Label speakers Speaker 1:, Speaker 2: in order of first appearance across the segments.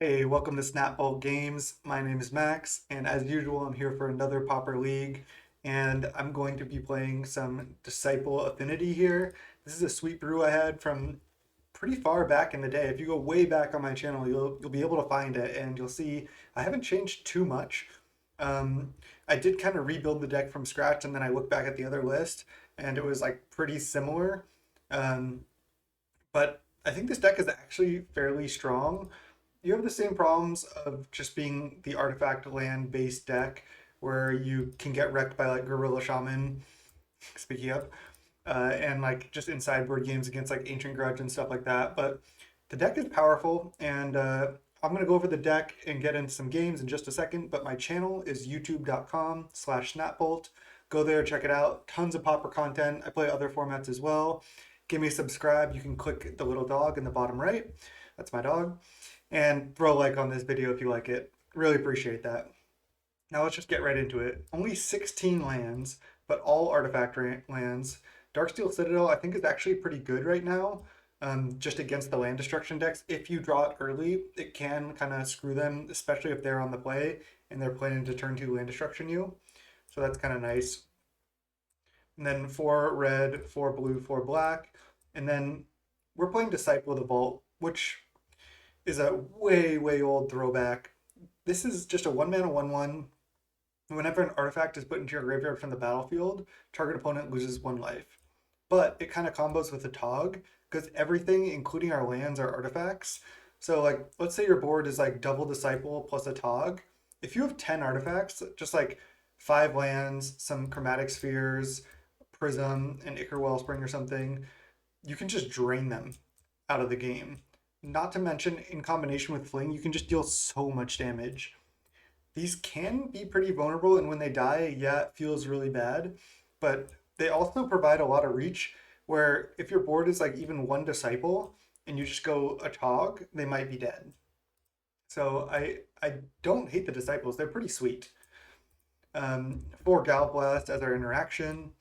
Speaker 1: Hey, welcome to Snapbolt Games. My name is Max, and as usual, I'm here for another Pauper League, and I'm going to be playing some Disciple Affinity here. This is a sweet brew I had from pretty far back in the day. If you go way back on my channel, you'll be able to find it, and you'll see I haven't changed too much. Um, I did kind of rebuild the deck from scratch, and then I looked back at the other list, and it was like pretty similar. Um, but I think this deck is actually fairly strong. You have the same problems of just being the artifact land based deck where you can get wrecked by like Gorilla Shaman, speaking of, and like just in sideboard games against like Ancient Grudge and stuff like that. But the deck is powerful, and I'm going to go over the deck and get into some games in just a second. But my channel is youtube.com/snapbolt. Go there, check it out. Tons of Pauper content. I play other formats as well. Give me a subscribe. You can click the little dog in the bottom right. That's my dog. And throw a like on this video if you like it. Really appreciate that. Now let's just get right into it. Only 16 lands, but all artifact lands. Darksteel Citadel, I think, is actually pretty good right now, just against the land destruction decks. If you draw it early, it can kind of screw them, especially if they're on the play and they're planning to turn 2 land destruction you. So that's kind of nice. And then 4 red, 4 blue, 4 black. And then we're playing Disciple of the Vault, which is a way, way old throwback. This is just a 1 mana 1/1. Whenever an artifact is put into your graveyard from the battlefield, target opponent loses 1 life. But it kind of combos with the Tog because everything, including our lands, are artifacts. So, like, let's say your board is like double Disciple plus a Tog. If you have 10 artifacts, just like 5 lands, some Chromatic Spheres, Prism, and Ichor Wellspring or something, you can just drain them out of the game. Not to mention, in combination with Fling, you can just deal so much damage. These can be pretty vulnerable, and when they die, yeah, it feels really bad. But they also provide a lot of reach, where if your board is like even 1 Disciple and you just go a Tog, they might be dead. So I don't hate the Disciples; they're pretty sweet. 4 Galblast as our interaction.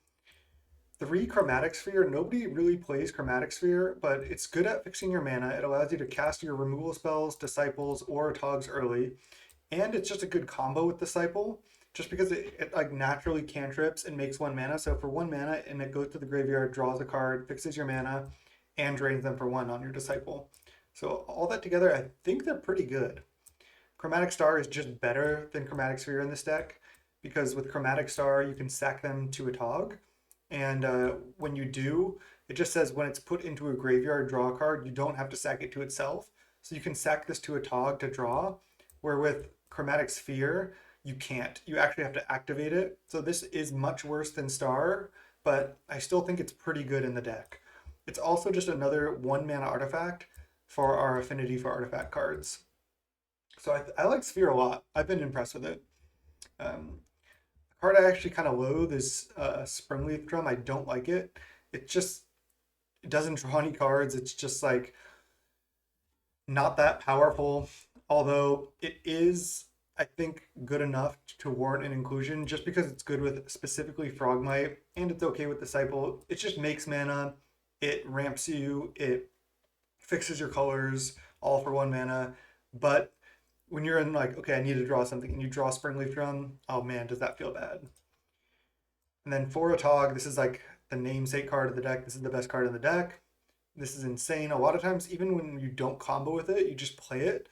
Speaker 1: 3 Chromatic Sphere. Nobody really plays Chromatic Sphere, but it's good at fixing your mana. It allows you to cast your removal spells, Disciples, or Togs early. And it's just a good combo with Disciple, just because it like naturally cantrips and makes 1 mana. So for 1 mana, and it goes to the graveyard, draws a card, fixes your mana, and drains them for 1 on your Disciple. So all that together, I think they're pretty good. Chromatic Star is just better than Chromatic Sphere in this deck because with Chromatic Star, you can sack them to a Tog. And when you do, it just says when it's put into a graveyard, draw a card. You don't have to sack it to itself. So you can sack this to a Tog to draw, where with Chromatic Sphere, you can't. You actually have to activate it. So this is much worse than Star, but I still think it's pretty good in the deck. It's also just another 1 mana artifact for our affinity for artifact cards. So I like Sphere a lot. I've been impressed with it. Um, a card I actually kind of loathe is Springleaf Drum. I don't like it. It just it doesn't draw any cards. It's just like not that powerful. Although it is, I think, good enough to warrant an inclusion just because it's good with specifically Frogmite and it's okay with Disciple. It just makes mana. It ramps you. It fixes your colors all for 1 mana. But when you're in like, okay, I need to draw something, and you draw Springleaf Drum, oh man, does that feel bad. And then for a Tog, this is like the namesake card of the deck. This is the best card in the deck. This is insane. A lot of times, even when you don't combo with it, you just play it,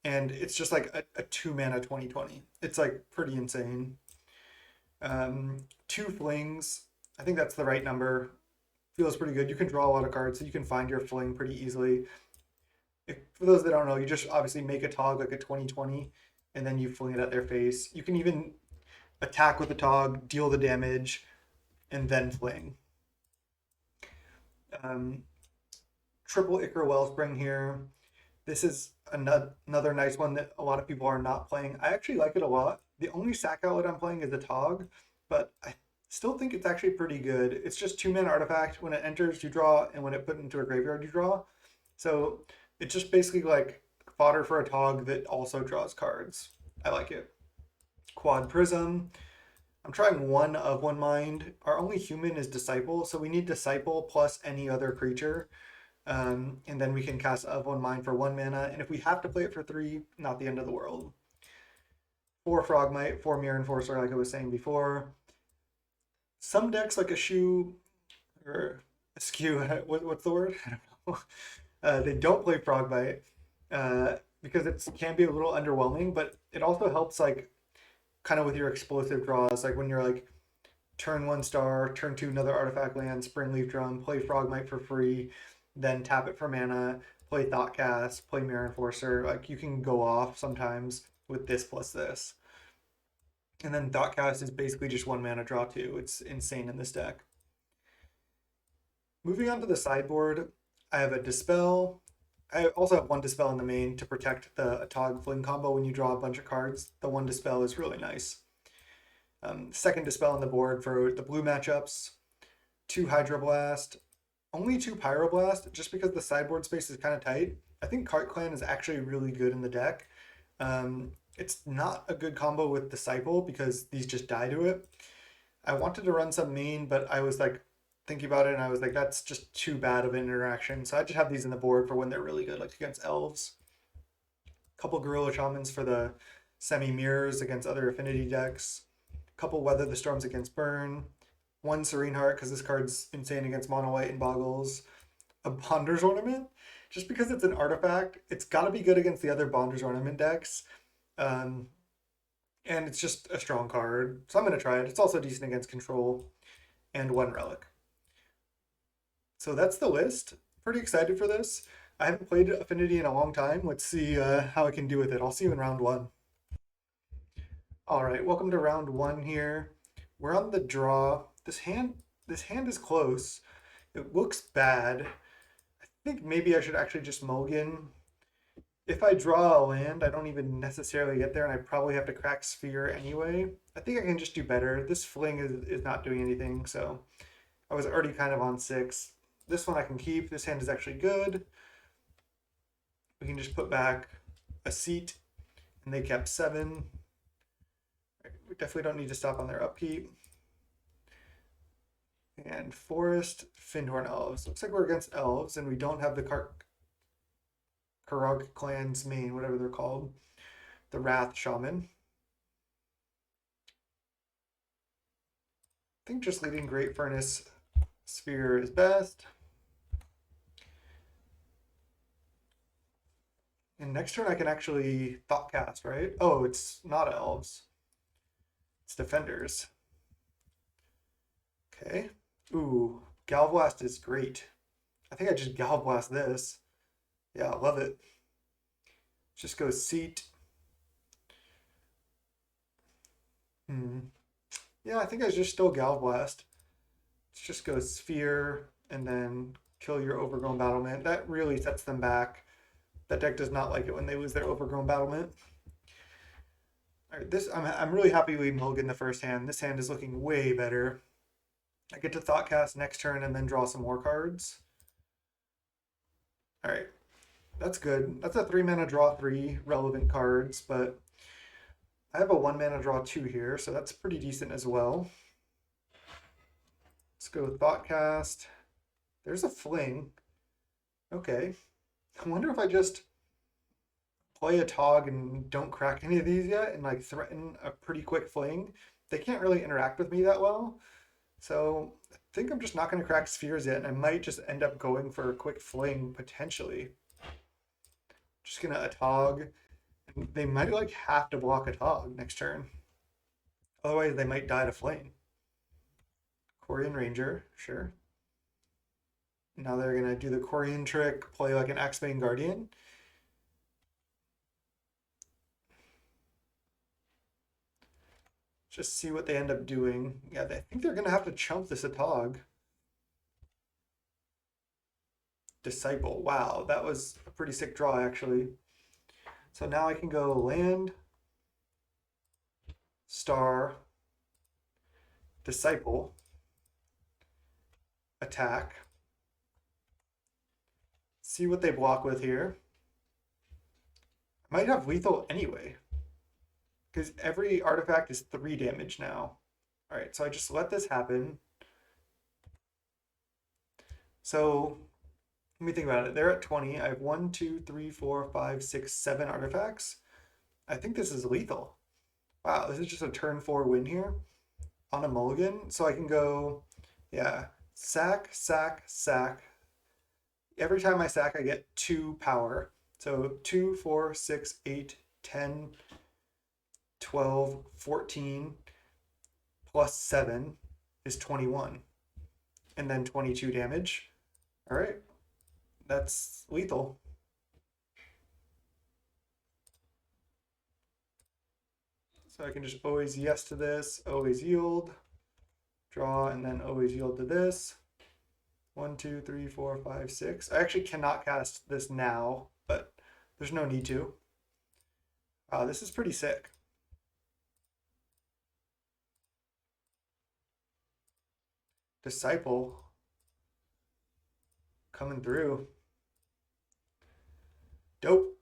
Speaker 1: and it's just like a 2 mana 20/20. It's like pretty insane. 2 Flings, I think that's the right number. Feels pretty good. You can draw a lot of cards, so you can find your fling pretty easily. For those that don't know, you just obviously make a Tog like a 20/20, and then you fling it at their face. You can even attack with the Tog, deal the damage, and then fling. Um, Triple Ichor Wellspring here. This is another nice one that a lot of people are not playing. I actually like it a lot. The only sack outlet I'm playing is the Tog, but I still think it's actually pretty good. It's just 2 mana artifact. When it enters, you draw, and when it put into a graveyard, you draw. So it's just basically like fodder for a Tog that also draws cards. I like it. Quad Prism. I'm trying one of one mind. Our only human is Disciple, so we need Disciple plus any other creature. And then we can cast of one mine for 1 mana. And if we have to play it for 3, not the end of the world. 4 Frogmite, 4 Mirror Enforcer, like I was saying before. Some decks like a shoe or a skew, what's the word? I don't know. They don't play Frogmite because it can be a little underwhelming, but it also helps like kind of with your explosive draws, like when you're like turn 1 star, turn 2 another artifact land, Springleaf Drum, play Frogmite for free, then tap it for mana, play Thoughtcast, play Mirror Enforcer. Like you can go off sometimes with this plus this. And then Thoughtcast is basically just 1 mana draw too. It's insane in this deck. Moving on to the sideboard, I have a Dispel. I also have 1 Dispel in the main to protect the Atog Fling combo when you draw a bunch of cards. The 1 Dispel is really nice. Second Dispel on the board for the blue matchups. 2 Hydroblast, only 2 Pyroblast, just because the sideboard space is kind of tight. I think Cart Clan is actually really good in the deck. It's not a good combo with Disciple because these just die to it. I wanted to run some main, but I was like thinking about it and I was like, that's just too bad of an interaction. So I just have these in the board for when they're really good, like against elves. Couple Gorilla Shamans for the semi-mirrors against other affinity decks. Couple Weather the Storms against Burn. 1 Serene Heart because this card's insane against Mono White and Boggles. A Bonders Ornament, just because it's an artifact, it's got to be good against the other Bonders Ornament decks. Um, and it's just a strong card, so I'm going to try it. It's also decent against Control. And 1 Relic. So that's the list. Pretty excited for this. I haven't played Affinity in a long time. Let's see how I can do with it. I'll see you in round 1. All right, welcome to round 1 here. We're on the draw. This hand is close. It looks bad. I think maybe I should actually just mulligan. If I draw a land, I don't even necessarily get there, and I probably have to crack Sphere anyway. I think I can just do better. This Fling is not doing anything, so I was already kind of on 6. This one I can keep. This hand is actually good. We can just put back a seat, and they kept 7. We definitely don't need to stop on their upkeep. And Forest, Findhorn Elves. Looks like we're against Elves, and we don't have the Karog Clan's main, whatever they're called. The Wrath Shaman. I think just leading Great Furnace Sphere is best. And next turn I can actually Thoughtcast, right? Oh, it's not elves. It's defenders. Okay. Ooh, Galblast is great. I think I just Galblast this. Yeah, I love it. Just go seat. Yeah, I think I just still Galblast. Let's just go Sphere and then kill your Overgrown Battlement. That really sets them back. That deck does not like it when they lose their Overgrown Battlement. All right, I'm really happy we mulligan the first hand. This hand is looking way better. I get to Thoughtcast next turn and then draw some more cards. All right, that's good. That's a 3 mana draw 3 relevant cards, but I have a 1 mana draw 2 here, so that's pretty decent as well. Let's go Thoughtcast. There's a Fling. Okay. I wonder if I just play a Tog and don't crack any of these yet and like threaten a pretty quick Fling. They can't really interact with me that well. So I think I'm just not going to crack Spheres yet, and I might just end up going for a quick Fling potentially. Just going to Atog. They might like have to block a Tog next turn. Otherwise, they might die to Flame. Quarian Ranger, sure. Now they're going to do the Quarian trick, play like an Axebane Guardian. Just see what they end up doing. Yeah, I think they're going to have to chump this Atog. Disciple. Wow, that was a pretty sick draw, actually. So now I can go land, star, Disciple, attack, see what they block with here. I might have lethal anyway, because every artifact is 3 damage now. All right, so I just let this happen. So Let me think about it. They're at 20. I have 1, 2, 3, 4, 5, 6, 7 artifacts. I think this is lethal. Wow, this is just a turn 4 win here on a mulligan. So I can go, yeah, sack, sack, sack. Every time I sack, I get 2 power. So 2, 4, 6, 8, 10, 12, 14 plus 7 is 21. And then 22 damage. All right, that's lethal. So I can just always yes to this, always yield, draw, and then always yield to this. 1, 2, 3, 4, 5, 6. I actually cannot cast this now, but there's no need to. Wow, this is pretty sick. Disciple coming through. Dope.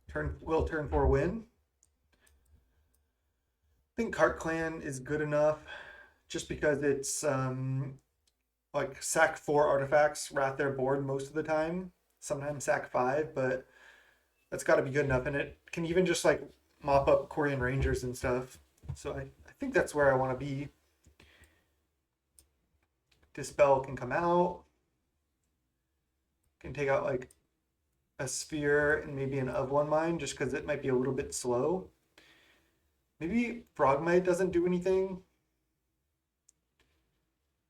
Speaker 1: Turn 4 win. I think Cart Clan is good enough just because it's like sack 4 artifacts, rat their board most of the time. Sometimes sack 5, but that's got to be good enough. And it can even just like mop up Korean Rangers and stuff. So I think that's where I want to be. Dispel can come out. Can take out like a sphere and maybe an of one mine just because it might be a little bit slow. Maybe Frogmite doesn't do anything.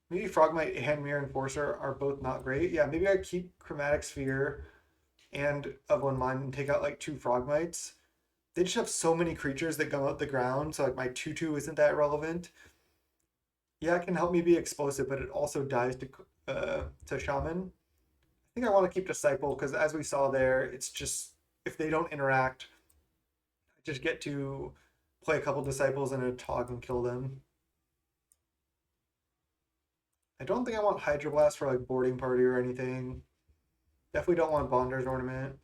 Speaker 1: Maybe Frogmite and Mirror Enforcer are both not great. Yeah, maybe I keep Chromatic Sphere and of one mine and take out like 2 Frogmites. They just have so many creatures that go out the ground, so like my 2/2 isn't that relevant. Yeah, it can help me be explosive, but it also dies to Shaman. I think I want to keep Disciple because as we saw there, it's just if they don't interact, I just get to play a couple Disciples and a Tog and kill them. I don't think I want Hydroblast for like boarding party or anything. Definitely don't want Bonder's Ornament.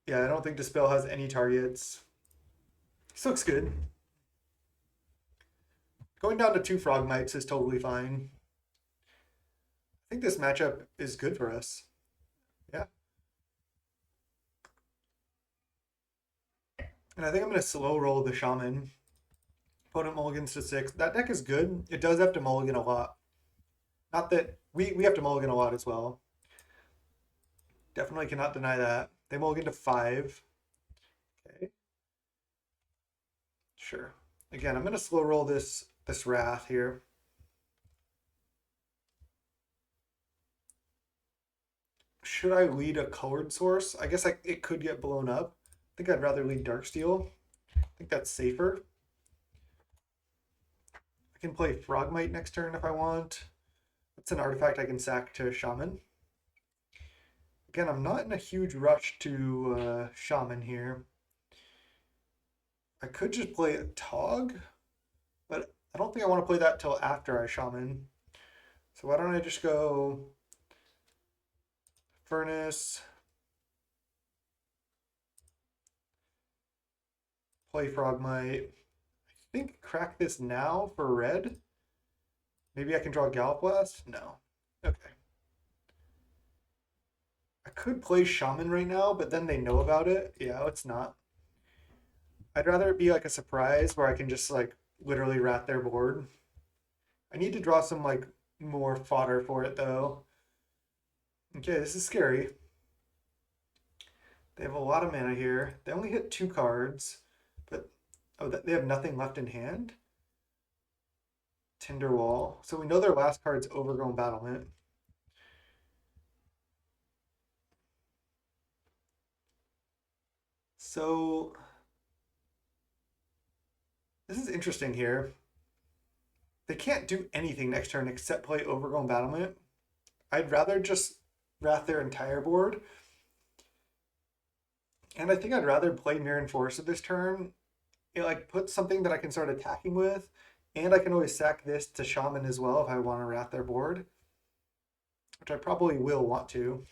Speaker 1: Yeah, I don't think Dispel has any targets. This looks good. Going down to 2 Frogmites is totally fine. I think this matchup is good for us. Yeah. And I think I'm going to slow roll the Shaman. Opponent mulligans to 6. That deck is good. It does have to mulligan a lot. Not that we have to mulligan a lot as well. Definitely cannot deny that. They mulligan to 5. Okay. Sure. Again, I'm going to slow roll this Wrath here. Should I lead a colored source? I guess it could get blown up. I think I'd rather lead Darksteel. I think that's safer. I can play Frogmite next turn if I want. That's an artifact I can sack to Shaman. Again, I'm not in a huge rush to Shaman here. I could just play a Tog, but I don't think I want to play that till after I Shaman. So why don't I just go Furnace, play Frogmite. I think crack this now for red. Maybe I can draw Gallop Blast? No. Okay. I could play Shaman right now, but then they know about it. Yeah, it's not. I'd rather it be like a surprise where I can just like literally rat their board. I need to draw some like more fodder for it though. Okay, this is scary. They have a lot of mana here. They only hit 2 cards, but oh, they have nothing left in hand. Tinderwall. So we know their last card's Overgrown Battlement. So this is interesting here. They can't do anything next turn except play Overgrown Battlement. I'd rather just wrath their entire board. And I think I'd rather play Mirror Enforcer this turn. It like puts something that I can start attacking with, and I can always sack this to Shaman as well if I want to wrath their board, which I probably will want to.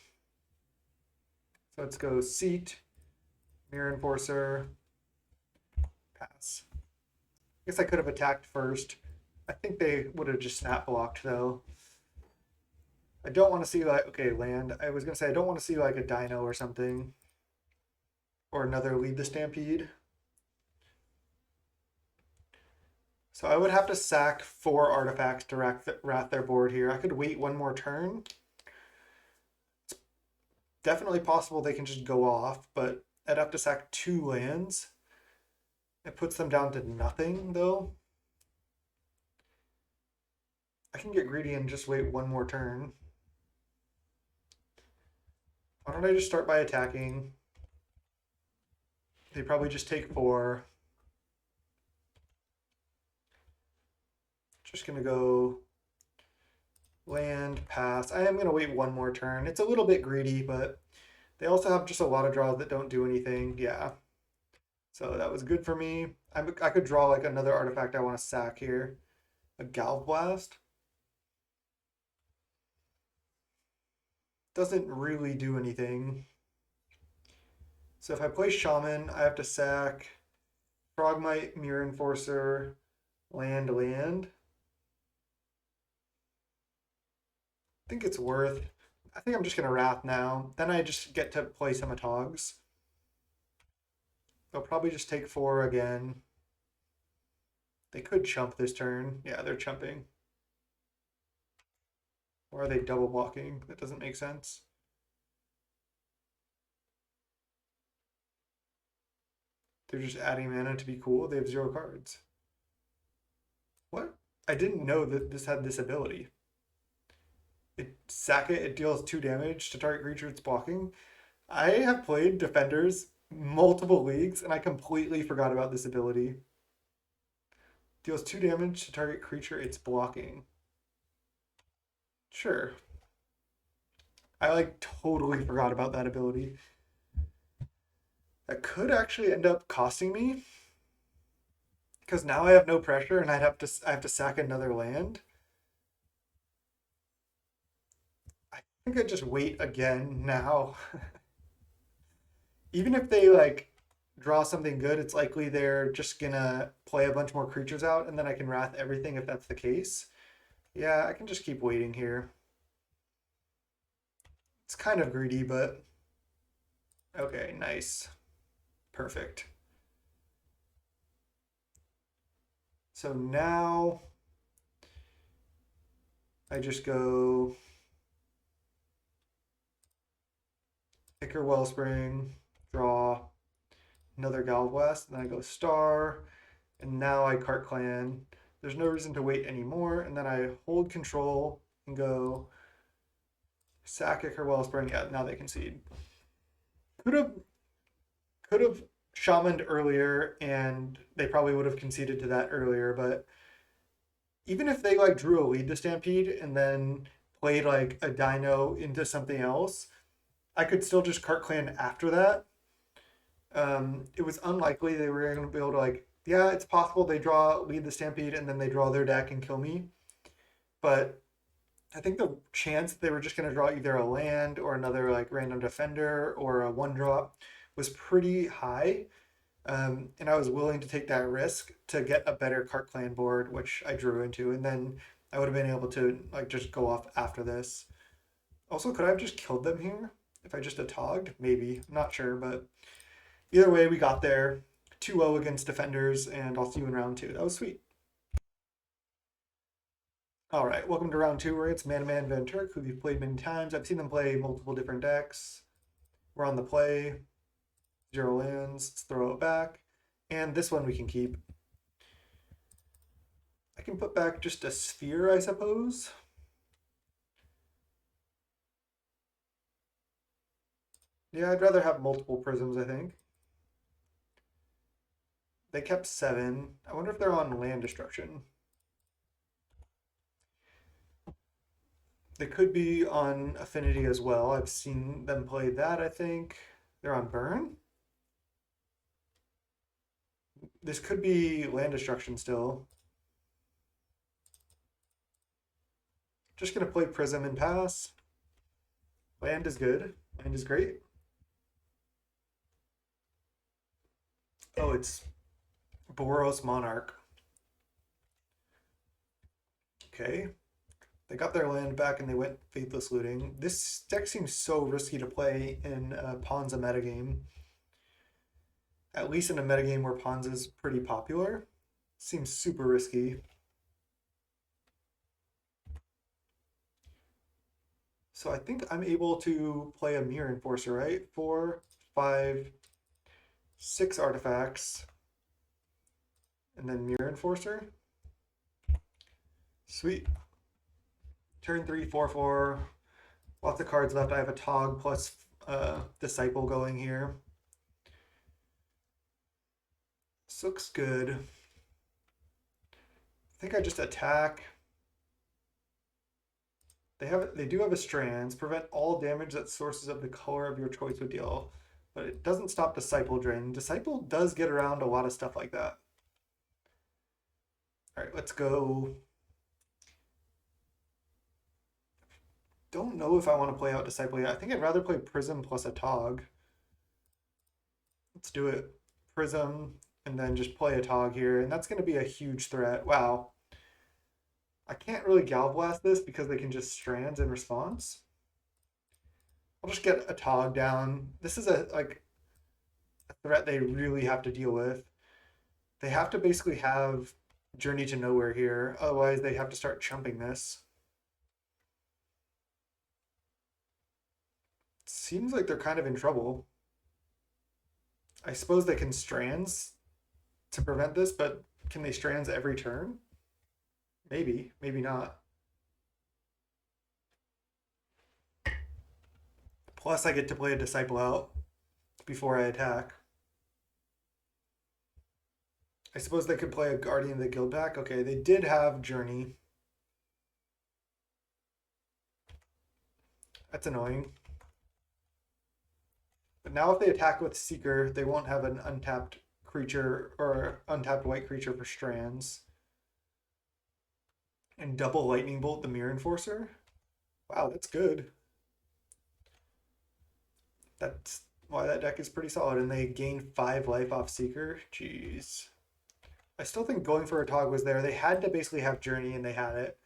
Speaker 1: So let's go Seat, Mirror Enforcer, pass. I guess I could have attacked first. I think they would have just snap blocked though. I don't want to see like, okay, land. I was gonna say I don't want to see like a dino or something, or another lead the stampede. So I would have to sack 4 artifacts to wrath their board here. I could wait one more turn. Definitely possible they can just go off, but I'd have to sack 2 lands. It puts them down to nothing, though. I can get greedy and just wait one more turn. Why don't I just start by attacking? They probably just take 4. Just gonna go land, pass. I am gonna wait one more turn. It's a little bit greedy, but they also have just a lot of draws that don't do anything. Yeah. So that was good for me. I could draw like another artifact I want to sack here. A Galv Blast. Doesn't really do anything. So if I play Shaman, I have to sack Frogmite, Mirror Enforcer, land, land. I think it's worth. I think I'm just gonna Wrath now. Then I just get to play some Atogs. They'll probably just take 4 again. They could chump this turn. Yeah, they're chumping. Or are they double blocking? That doesn't make sense. They're just adding mana to be cool. They have 0 cards. What? I didn't know that this had this ability. Sack it, it deals 2 damage to target creature it's blocking. I have played Defenders multiple leagues and I completely forgot about this ability. Deals 2 damage to target creature it's blocking. Sure. I like totally forgot about that ability. That could actually end up costing me because now I have no pressure and I have to sack another land. I think I just wait again now. Even if they like draw something good, it's likely they're just gonna play a bunch more creatures out and then I can wrath everything if that's the case. Yeah, I can just keep waiting here. It's kind of greedy, but okay, nice. Perfect. So now I just go Ichor Wellspring, draw another Galvest, and then I go Star, and now I cart Clan. There's no reason to wait anymore, and then I hold control and go sack Ichor Wellspring. Yeah, now they concede. Could have shamaned earlier, and they probably would have conceded to that earlier, but even if they like drew a lead to Stampede and then played like a dino into something else, I could still just cart clan after that. It was unlikely they were going to be able to like. Yeah, it's possible they draw lead the Stampede and then they draw their deck and kill me, but I think the chance they were just going to draw either a land or another like random defender or a 1-drop was pretty high. And I was willing to take that risk to get a better cart clan board, which I drew into, and then I would have been able to like just go off after this. Also, could I have just killed them here if I just togged? Maybe, I'm not sure, but either way, we got there. 2-0 against defenders, and I'll see you in round 2. That was sweet. All right, welcome to round 2, where it's Man Van Turk, who we've played many times. I've seen them play multiple different decks. We're on the play. 0 lands. Let's throw it back. And this one we can keep. I can put back just a sphere, I suppose. Yeah, I'd rather have multiple prisms, I think. They kept 7. I wonder if they're on land destruction. They could be on Affinity as well. I've seen them play that, I think. They're on burn? This could be land destruction still. Just gonna play Prism and pass. Land is good. Land is great. Oh, it's Boros Monarch. Okay. They got their land back and they went Faithless Looting. This deck seems so risky to play in Ponza metagame. At least in a metagame where Ponza is pretty popular. Seems super risky. So I think I'm able to play a Mirror Enforcer, right? 4, 5, 6 artifacts. And then Mirror Enforcer. Sweet. Turn 3, 4, 4. Lots of cards left. I have a Tog plus Disciple going here. This looks good. I think I just attack. They do have a Strands. Prevent all damage that sources of the color of your choice would deal. But it doesn't stop Disciple Drain. Disciple does get around a lot of stuff like that. Alright, let's go. Don't know if I want to play out Disciple yet. I think I'd rather play Prism plus a Tog. Let's do it. Prism, and then just play a Tog here. And that's going to be a huge threat. Wow. I can't really Galblast this because they can just Strands in response. I'll just get a Tog down. This is a threat they really have to deal with. They have to basically have Journey to Nowhere here. Otherwise, they have to start chumping this. Seems like they're kind of in trouble. I suppose they can Strands to prevent this, but can they Strands every turn? Maybe, maybe not. Plus, I get to play a Disciple out before I attack. I suppose they could play a Guardian of the Guild back. Okay, they did have Journey. That's annoying. But now if they attack with Seeker, they won't have an untapped creature or untapped white creature for Strands. And double Lightning Bolt the Mirror Enforcer. Wow, that's good. That's why that deck is pretty solid. And they gain 5 life off Seeker. Jeez. I still think going for a Tog was there. They had to basically have Journey, and they had it.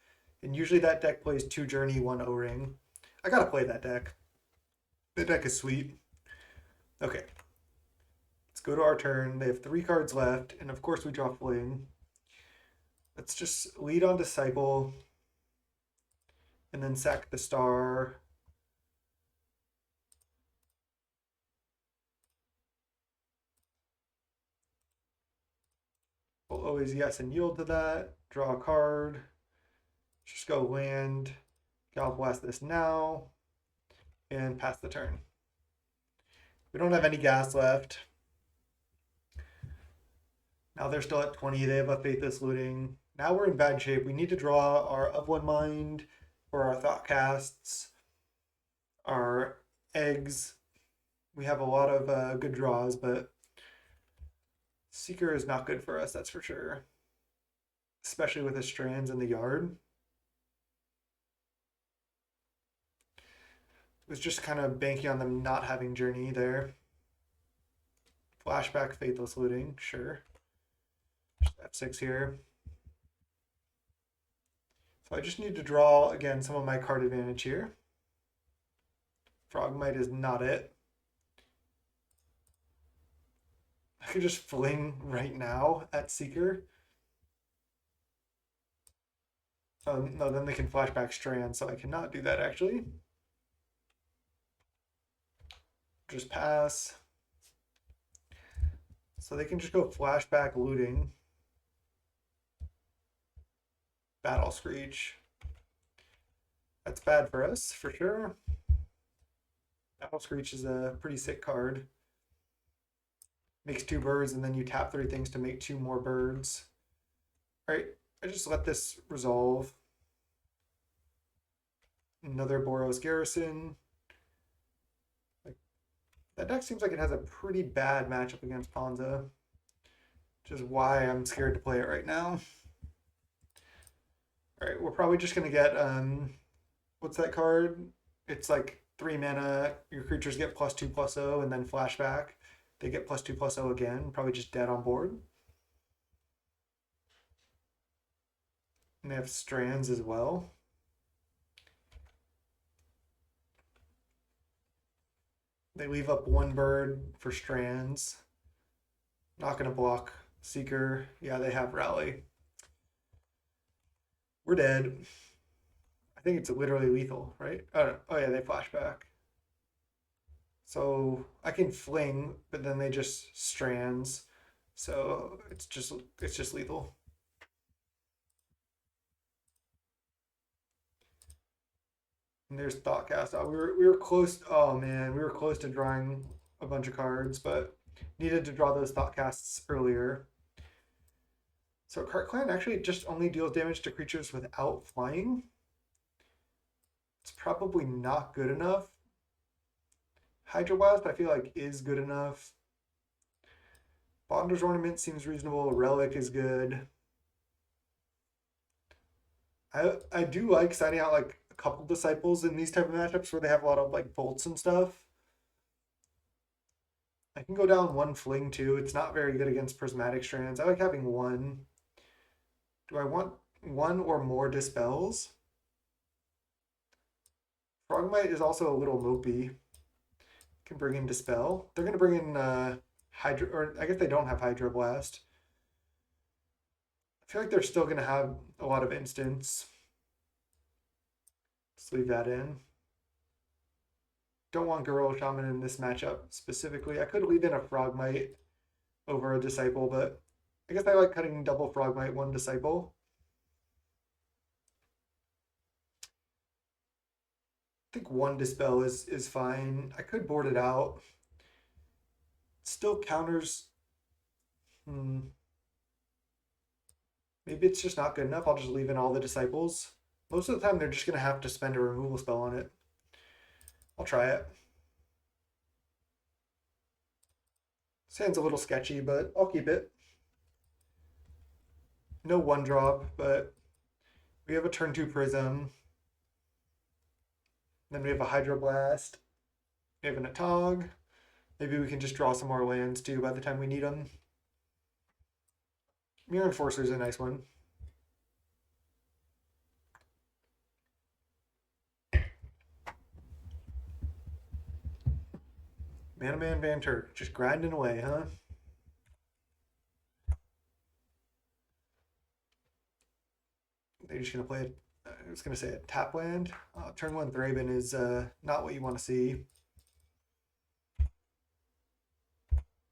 Speaker 1: And usually that deck plays 2 Journey, 1 O-Ring. I gotta play that deck. That deck is sweet. Okay. Let's go to our turn. They have 3 cards left, and of course we draw Fling. Let's just lead on Disciple, and then sack the star. We'll always yes and yield to that. Draw a card. Just go land. Galblast this now. And pass the turn. We don't have any gas left. Now they're still at 20. They have a Faithless Looting. Now we're in bad shape. We need to draw our Of One Mind or our Thought Casts, our eggs. We have a lot of good draws, but Seeker is not good for us, that's for sure. Especially with the Strands in the yard. It was just kind of banking on them not having Journey there. Flashback Faithless Looting, sure. Just F6 here. So I just need to draw, again, some of my card advantage here. Frogmite is not it. I could just fling right now at Seeker. No, then they can flashback Strand, so I cannot do that actually. Just pass. So they can just go flashback Looting. Battle Screech. That's bad for us, for sure. Battle Screech is a pretty sick card. Makes 2 birds, and then you tap 3 things to make 2 more birds. Alright, I just let this resolve. Another Boros Garrison. That deck seems like it has a pretty bad matchup against Ponza, which is why I'm scared to play it right now. Alright, we're probably just going to get, what's that card? It's like 3 mana, your creatures get +2/+0, and then flashback. They get +2/+0 again, probably just dead on board. And they have Strands as well. They leave up one bird for strands. Not gonna block Seeker. Yeah, they have Rally. We're dead. I think it's literally lethal, right? Oh yeah, they flash back. So I can fling, but then they just strands. So it's just lethal. And there's Thoughtcast. Oh, we were close. Oh man, we were close to drawing a bunch of cards, but needed to draw those Thoughtcasts earlier. So Cart Clan actually just only deals damage to creatures without flying. It's probably not good enough. Hydroblast I feel like is good enough. Bonder's Ornament seems reasonable. Relic is good. I do like signing out like a couple disciples in these type of matchups where they have a lot of like bolts and stuff. I can go down one fling too. It's not very good against prismatic strands. I like having one. Do I want one or more dispels? Frogmite is also a little mopey. Can bring in dispel. They're gonna bring in Hydro, or I guess they don't have Hydroblast. I feel like they're still gonna have a lot of instants. Let's leave that in. Don't want Gorilla Shaman in this matchup specifically. I could leave in a Frogmite over a Disciple, but I guess I like cutting double Frogmite, one Disciple. I think one Dispel is fine. I could board it out. Still counters. Maybe it's just not good enough. I'll just leave in all the Disciples. Most of the time, they're just going to have to spend a removal spell on it. I'll try it. Sounds a little sketchy, but I'll keep it. No one drop, but we have a turn 2 Prism. Then we have a Hydroblast. We have an Atog. Maybe we can just draw some more lands too by the time we need them. Mirror Enforcer is a nice one. Mana Man Van Turk, just grinding away, huh? They're just gonna play it. I was gonna say a tap land. Turn 1 Thraben is not what you want to see.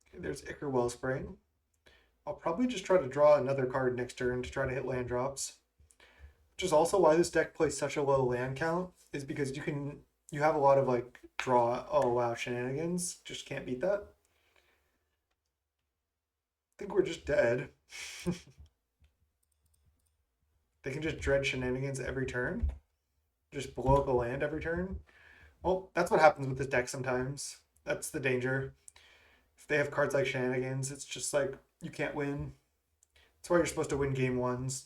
Speaker 1: Okay, there's Ichor Wellspring. I'll probably just try to draw another card next turn to try to hit land drops. Which is also why this deck plays such a low land count, is because you have a lot of like draw. Oh wow, shenanigans. Just can't beat that. I think we're just dead. They can just dread shenanigans every turn. Just blow up a land every turn. Well, that's what happens with this deck sometimes. That's the danger. If they have cards like shenanigans, it's just like you can't win. That's why you're supposed to win game ones.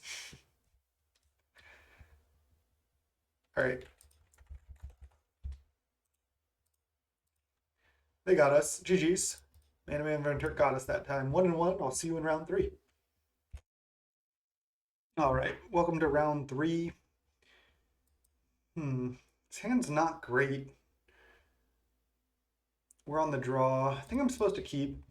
Speaker 1: All right. They got us. GG's. Mana Man Ventur got us that time. 1-1. I'll see you in round 3. All right. Welcome to round 3. This hand's not great. We're on the draw. I think I'm supposed to keep.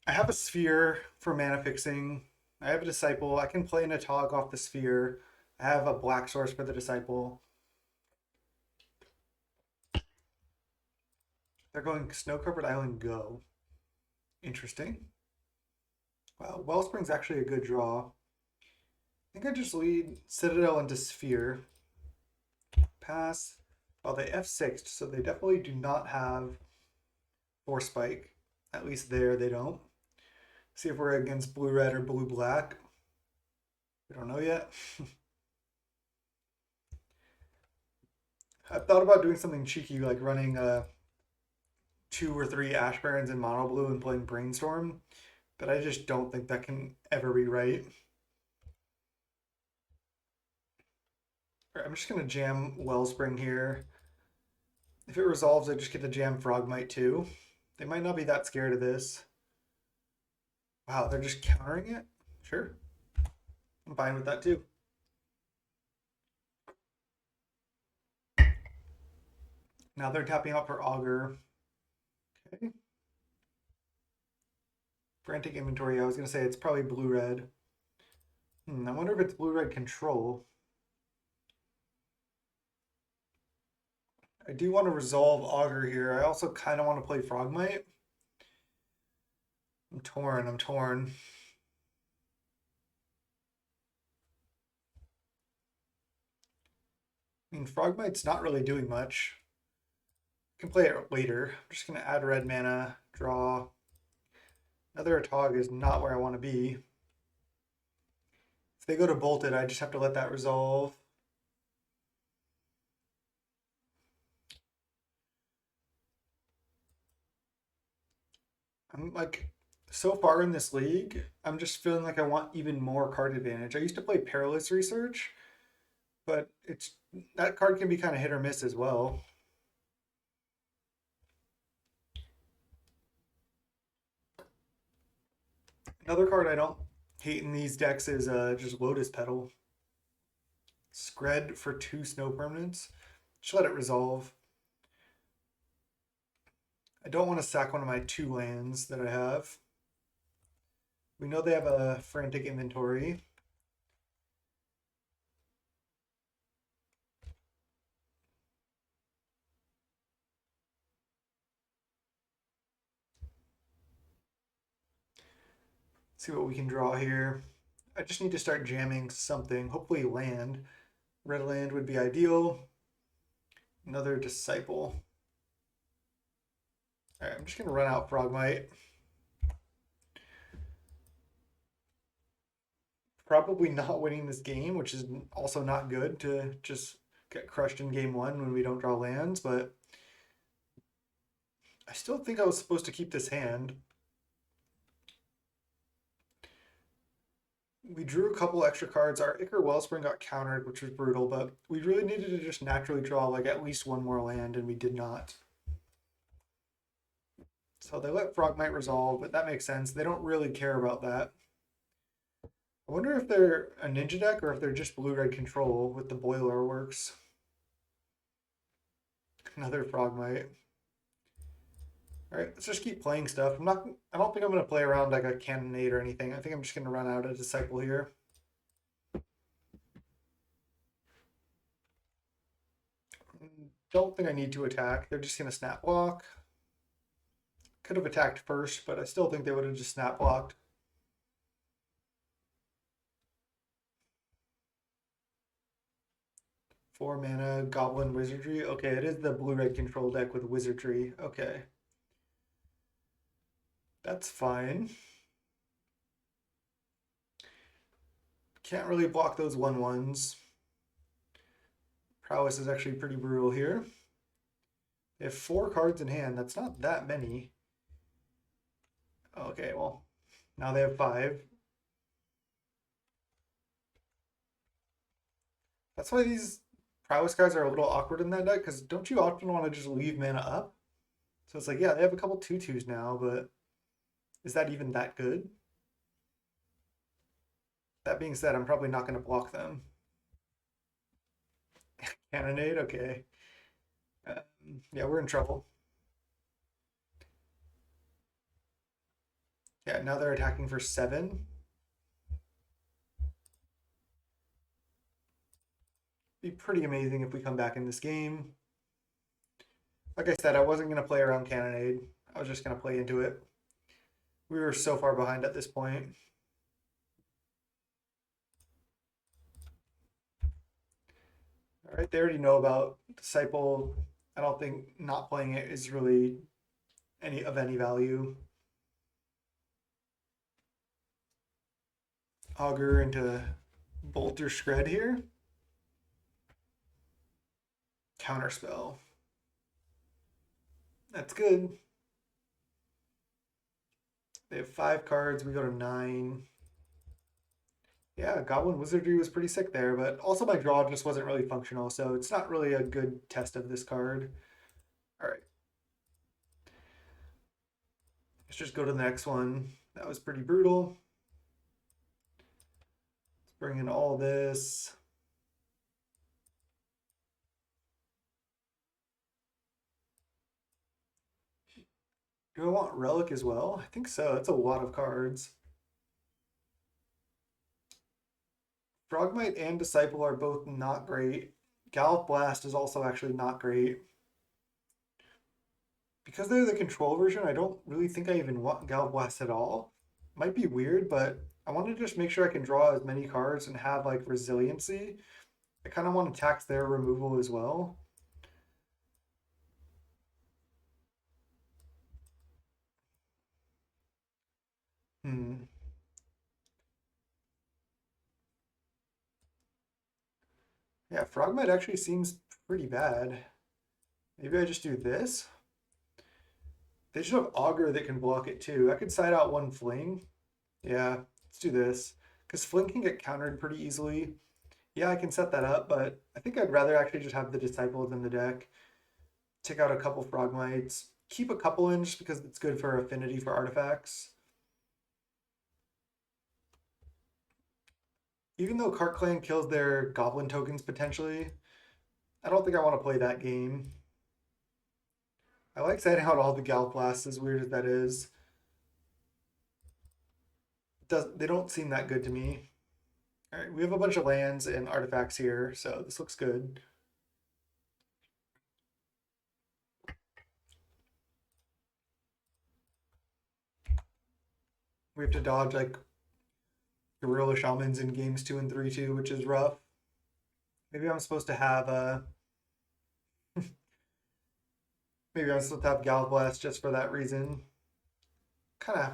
Speaker 1: I have a sphere for mana fixing. I have a disciple. I can play an Atog off the sphere. I have a black source for the disciple. They're going Snow Covered Island Go. Interesting. Wow, Wellspring's actually a good draw. I think I just lead Citadel into Sphere. Pass. Well, they F6'd, so they definitely do not have Force Spike. At least there they don't. See if we're against blue-red or blue-black. We don't know yet. I thought about doing something cheeky like running 2 or 3 Ash Barons in mono blue and playing Brainstorm, but I just don't think that can ever be right. All right, I'm just gonna jam Wellspring here. If it resolves, I just get to jam Frogmite too. They might not be that scared of this. Wow, they're just countering it? Sure. I'm fine with that too. Now they're tapping out for Augur. Okay. Frantic inventory. I was gonna say it's probably blue-red. I wonder if it's blue-red control. I do want to resolve Augur here. I also kind of want to play Frogmite. I'm torn. I'm torn. I mean, Frogmite's not really doing much. I can play it later. I'm just going to add red mana, draw. Another Atog is not where I want to be. If they go to Bolted, I just have to let that resolve. I'm like, so far in this league, I'm just feeling like I want even more card advantage. I used to play Perilous Research, but it's that card can be kind of hit or miss as well. Another card I don't hate in these decks is just Lotus Petal. Scred for 2 snow permanents. Just let it resolve. I don't want to sack one of my 2 lands that I have. We know they have a frantic inventory. See what we can draw here. I just need to start jamming something. Hopefully land. Red land would be ideal. Another Disciple. All right, I'm just going to run out Frogmite. Probably not winning this game, which is also not good to just get crushed in game 1 when we don't draw lands, but I still think I was supposed to keep this hand. We drew a couple extra cards. Our Ichor Wellspring got countered, which was brutal, but we really needed to just naturally draw like at least one more land, and we did not. So they let Frogmite resolve, but that makes sense. They don't really care about that. I wonder if they're a ninja deck or if they're just blue-red control with the boiler works. Another Frogmite. All right, let's just keep playing stuff. I don't think I'm gonna play around like a Cannonade or anything. I think I'm just gonna run out a Disciple here. Don't think I need to attack. They're just gonna snap block. Could have attacked first, but I still think they would have just snap blocked. Four mana, Goblin Wizardry. Okay, it is the blue-red control deck with Wizardry. Okay. That's fine. Can't really block those 1/1s. Prowess is actually pretty brutal here. They have 4 cards in hand. That's not that many. Okay, well, now they have 5. That's why these Prowess guys are a little awkward in that deck, because don't you often want to just leave mana up? So it's like, yeah, they have a couple 2/2s now, but is that even that good? That being said, I'm probably not going to block them. Cannonade, okay. Yeah, we're in trouble. Yeah, now they're attacking for 7. Be pretty amazing if we come back in this game. Like I said, I wasn't going to play around Cannonade. I was just going to play into it. We were so far behind at this point. All right, they already know about Disciple. I don't think not playing it is really any value. Augur into Bolter Shred here. Counterspell. That's good. They have 5 cards. We go to 9. Yeah, Goblin Wizardry was pretty sick there, but also my draw just wasn't really functional, so it's not really a good test of this card. All right. Let's just go to the next one. That was pretty brutal. Let's bring in all this. Do I want Relic as well? I think so. That's a lot of cards. Frogmite and Disciple are both not great. Gallop Blast is also actually not great. Because they're the control version, I don't really think I even want Gallop Blast at all. Might be weird, but I want to just make sure I can draw as many cards and have like resiliency. I kind of want to tax their removal as well. Hmm. Yeah, Frogmite actually seems pretty bad. Maybe I just do this. They should have Augur that can block it too. I could side out one Fling. Yeah, let's do this. Because Fling can get countered pretty easily. Yeah, I can set that up, but I think I'd rather actually just have the Disciples in the deck. Take out a couple Frogmites. Keep a couple in just because it's good for affinity for artifacts. Even though Cart Clan kills their Goblin tokens potentially, I don't think I want to play that game. I like setting out all the Galplasts, as weird as that is. They don't seem that good to me. All right, we have a bunch of lands and artifacts here, so this looks good. We have to dodge like Gorilla Shamans in games 2 and 3 too, which is rough. Maybe I'm supposed to have maybe I'm supposed to have Galblast just for that reason. Kind of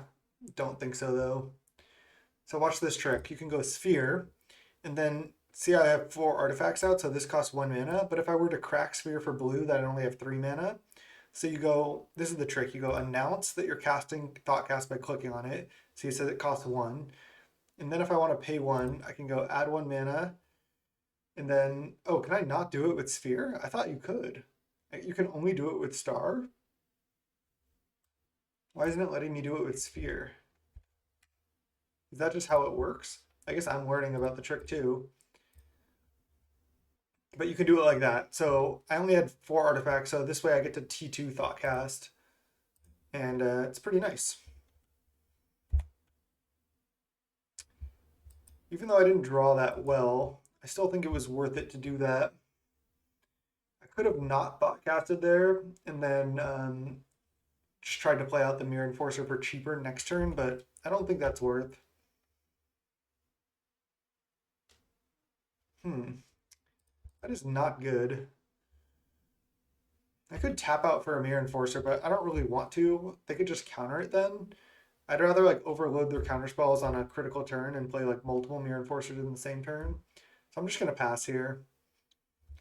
Speaker 1: don't think so though. So watch this trick. You can go Sphere, and then see I have 4 artifacts out, so this costs 1 mana. But if I were to crack Sphere for blue, that I only have 3 mana. So you go, this is the trick. You go announce that you're casting Thoughtcast by clicking on it. So you said it costs 1. And then if I want to pay 1, I can go add 1 mana. And then, oh, can I not do it with Sphere? I thought you could. You can only do it with Star. Why isn't it letting me do it with Sphere? Is that just how it works? I guess I'm learning about the trick too. But you can do it like that. So I only had 4 artifacts, so this way I get to T2 Thoughtcast. And it's pretty nice. Even though I didn't draw that well, I still think it was worth it to do that. I could have not Thoughtcasted there and then just tried to play out the Mirror Enforcer for cheaper next turn, but I don't think that's worth. That is not good. I could tap out for a Mirror Enforcer, but I don't really want to. They could just counter it then. I'd rather like overload their counter spells on a critical turn and play like multiple Mirror Enforcers in the same turn. So I'm just gonna pass here.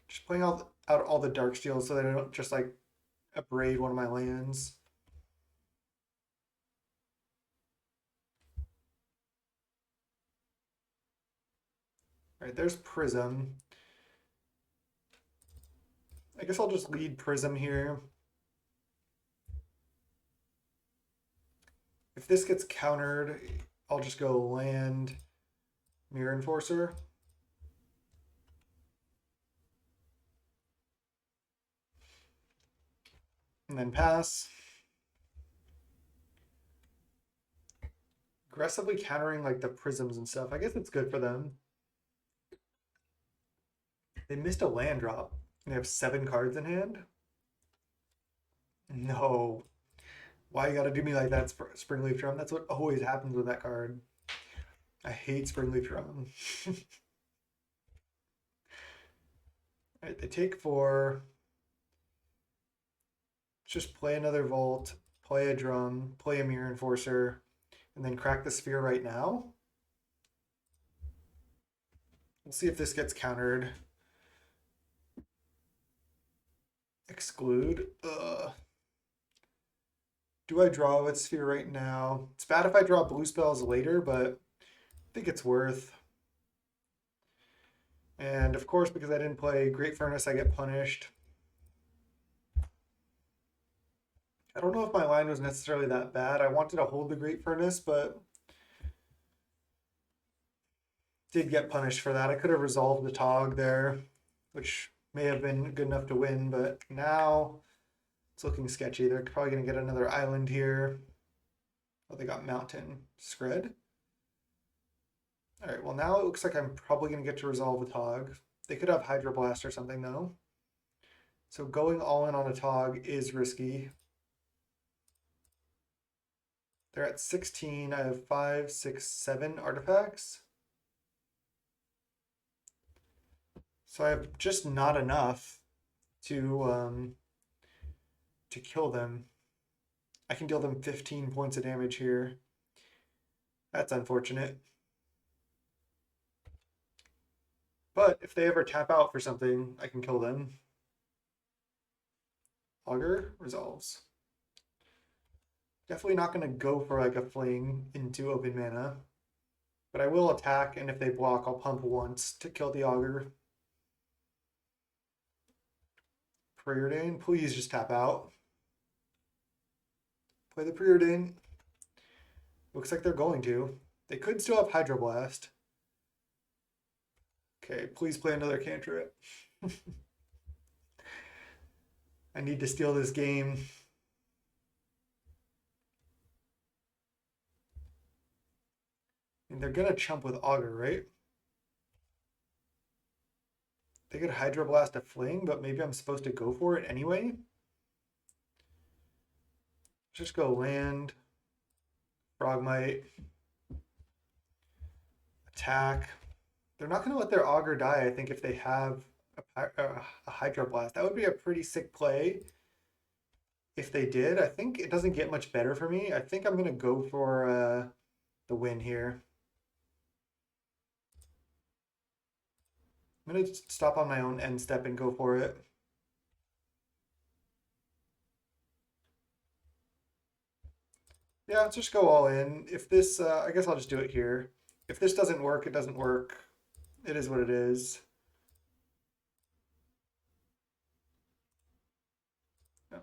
Speaker 1: Just playing out all the dark steals so that I don't just like abrade one of my lands. All right, there's Prism. I guess I'll just lead Prism here. If this gets countered, I'll just go land Mirror Enforcer. And then pass. Aggressively countering like the prisms and stuff. I guess it's good for them. They missed a land drop. They have 7 cards in hand. No. Why you gotta do me like that, Springleaf Drum? That's what always happens with that card. I hate Springleaf Drum. Alright, they take 4. Just play another Vault, play a Drum, play a Mirror Enforcer, and then crack the Sphere right now. We'll see if this gets countered. Exclude. Do I draw with Sphere right now? It's bad if I draw blue spells later, but I think it's worth. And of course, because I didn't play Great Furnace, I get punished. I don't know if my line was necessarily that bad. I wanted to hold the Great Furnace, but did get punished for that. I could have resolved the Tog there, which may have been good enough to win, but now It's looking sketchy. They're probably going to get another island here. Oh, they got mountain. Scred? All right, well, now it looks like I'm probably going to get to resolve with Hog. They could have Hydroblast or something, though. So going all in on a Tog is risky. They're at 16. I have 5, 6, 7 artifacts. So I have just not enough to kill them. I can deal them 15 points of damage here. That's unfortunate. But if they ever tap out for something, I can kill them. Augur resolves. Definitely not going to go for like a fling into open mana. But I will attack, and if they block, I'll pump once to kill the Augur. Preordain, please just tap out. Play the Preordain. Looks like they're going to. They could still have Hydroblast. Okay, please play another cantrip. I need to steal this game. And they're gonna chump with Augur, right? They could Hydroblast a fling, but maybe I'm supposed to go for it anyway. Just go land, Frogmite, attack. They're not going to let their Augur die, I think, if they have a Hydroblast. That would be a pretty sick play if they did. I think it doesn't get much better for me. I think I'm going to go for the win here. I'm going to stop on my own end step and go for it. Yeah, let's just go all in. If this, I guess I'll just do it here. If this doesn't work, it doesn't work. It is what it is. No.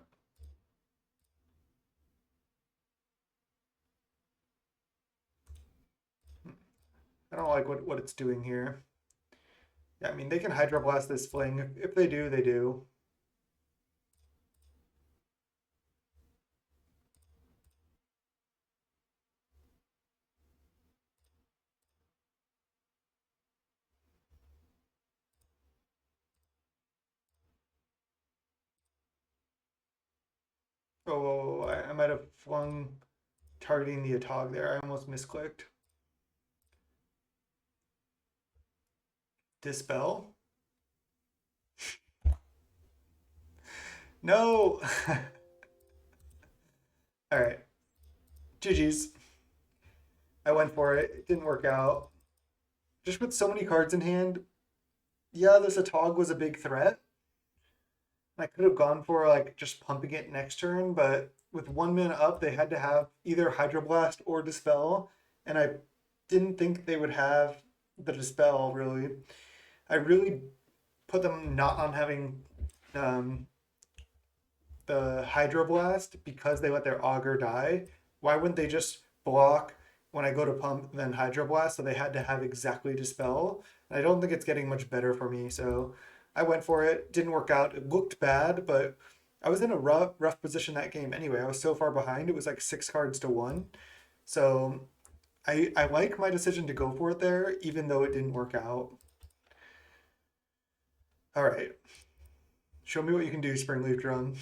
Speaker 1: I don't like what it's doing here. Yeah, I mean, they can Hydroblast this fling. If they do, they do. Oh, I might have flung targeting the Atog there. I almost misclicked. Dispel? No! All right. GG's. I went for it. It didn't work out. Just with so many cards in hand, yeah, this Atog was a big threat. I could have gone for like just pumping it next turn, but with 1 minute up, they had to have either Hydroblast or Dispel, and I didn't think they would have the Dispel really. I really put them not on having um, the Hydroblast because they let their Augur die. Why wouldn't they just block when I go to pump then Hydroblast? So they had to have exactly Dispel. And I don't think it's getting much better for me, so I went for it. Didn't work out. It looked bad, but I was in a rough position that game anyway. I was so far behind. It was like 6 cards to 1. So I like my decision to go for it there, even though it didn't work out. All right. Show me what you can do, Springleaf Drum.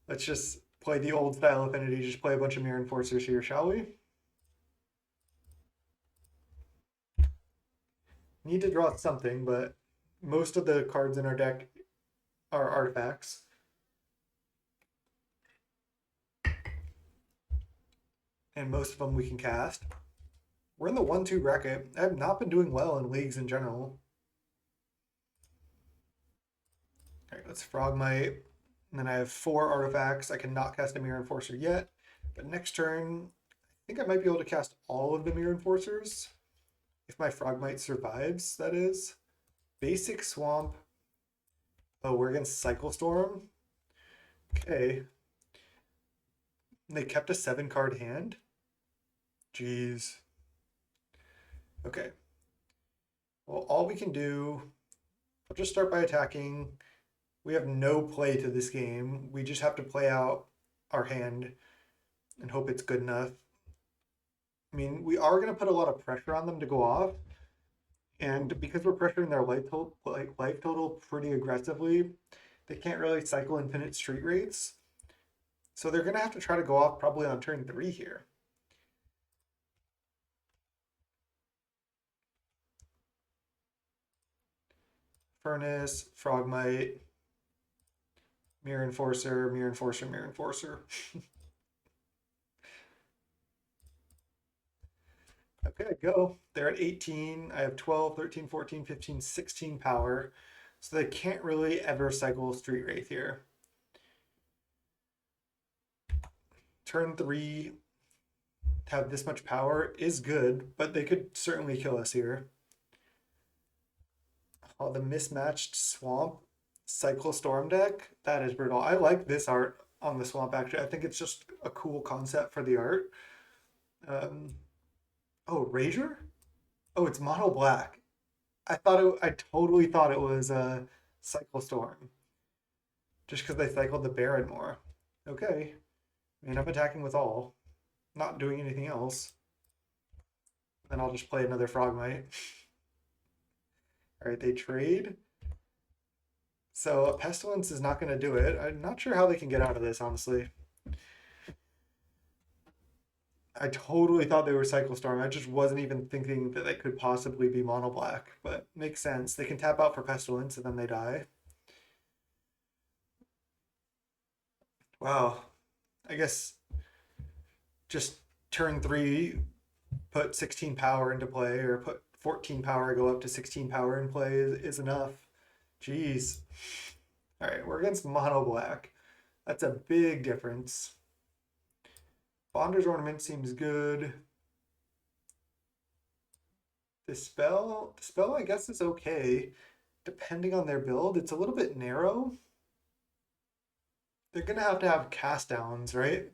Speaker 1: Let's just play the old style Affinity. Just play a bunch of Mirror Enforcers here, shall we? Need to draw something, but most of the cards in our deck are artifacts. And most of them we can cast. We're in the 1-2 bracket. I have not been doing well in leagues in general. All right, let's Frogmite. And then I have 4 artifacts. I cannot cast a Mirror Enforcer yet. But next turn, I think I might be able to cast all of the Mirror Enforcers. If my Frogmite survives, that is. Basic Swamp. Oh, we're against Cycle Storm. Okay. They kept a 7-card hand. Jeez. Okay. Well, all we can do, I'll just start by attacking. We have no play to this game. We just have to play out our hand and hope it's good enough. I mean, we are going to put a lot of pressure on them to go off, and because we're pressuring their life total pretty aggressively, they can't really cycle infinite street rates. So they're going to have to try to go off probably on turn 3 here. Furnace, Frogmite, Mirror Enforcer, Mirror Enforcer, Mirror Enforcer. Okay, go. They're at 18. I have 12, 13, 14, 15, 16 power. So they can't really ever cycle Street Wraith here. Turn 3, have this much power is good, but they could certainly kill us here. Oh, the mismatched Swamp Cycle Storm deck. That is brutal. I like this art on the Swamp, actually. I think it's just a cool concept for the art. Um, oh, Razor? Oh, it's mono black. I totally thought it was a Cycle Storm, just because they cycled the Baron more. Okay, I mean I'm attacking with all, not doing anything else. Then I'll just play another Frogmite. All right, they trade. So a Pestilence is not going to do it. I'm not sure how they can get out of this, honestly. I totally thought they were Cycle Storm. I just wasn't even thinking that they could possibly be mono black, but makes sense. They can tap out for Pestilence and then they die. Wow. I guess just turn 3, put 16 power into play, or put 14 power, go up to 16 power in play is enough. Jeez. All right, we're against mono black. That's a big difference. Bonder's Ornament seems good. The spell, I guess, is okay. Depending on their build, it's a little bit narrow. They're gonna have cast downs, right?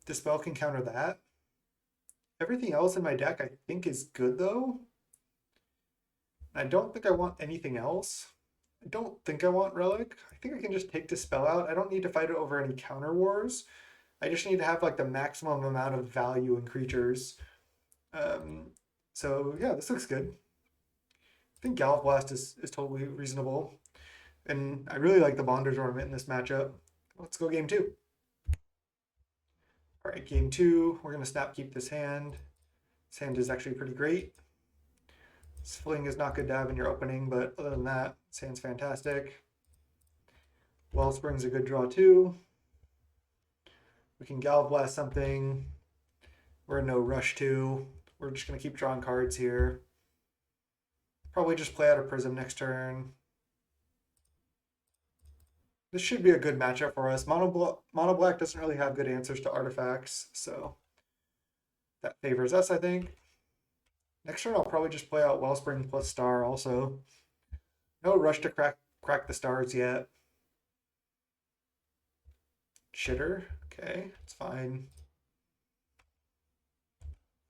Speaker 1: The spell can counter that. Everything else in my deck, I think, is good though. I don't think I want anything else. I don't think I want Relic. I think I can just take the spell out. I don't need to fight it over any counter wars. I just need to have like the maximum amount of value in creatures. Um, so yeah, this looks good. I think Gallop Blast is totally reasonable. And I really like the Bonder's Ornament in this matchup. Let's go game 2. All right, game 2. We're going to snap keep this hand. This hand is actually pretty great. Fling is not good to have in your opening, but other than that, this hand's fantastic. Wellspring's a good draw too. We can Gallop Blast something. We're in no rush to. We're just going to keep drawing cards here. Probably just play out a Prism next turn. This should be a good matchup for us. Mono Black doesn't really have good answers to artifacts, so that favors us, I think. Next turn, I'll probably just play out Wellspring plus Star also. No rush to crack the stars yet. Shitter. Okay, it's fine.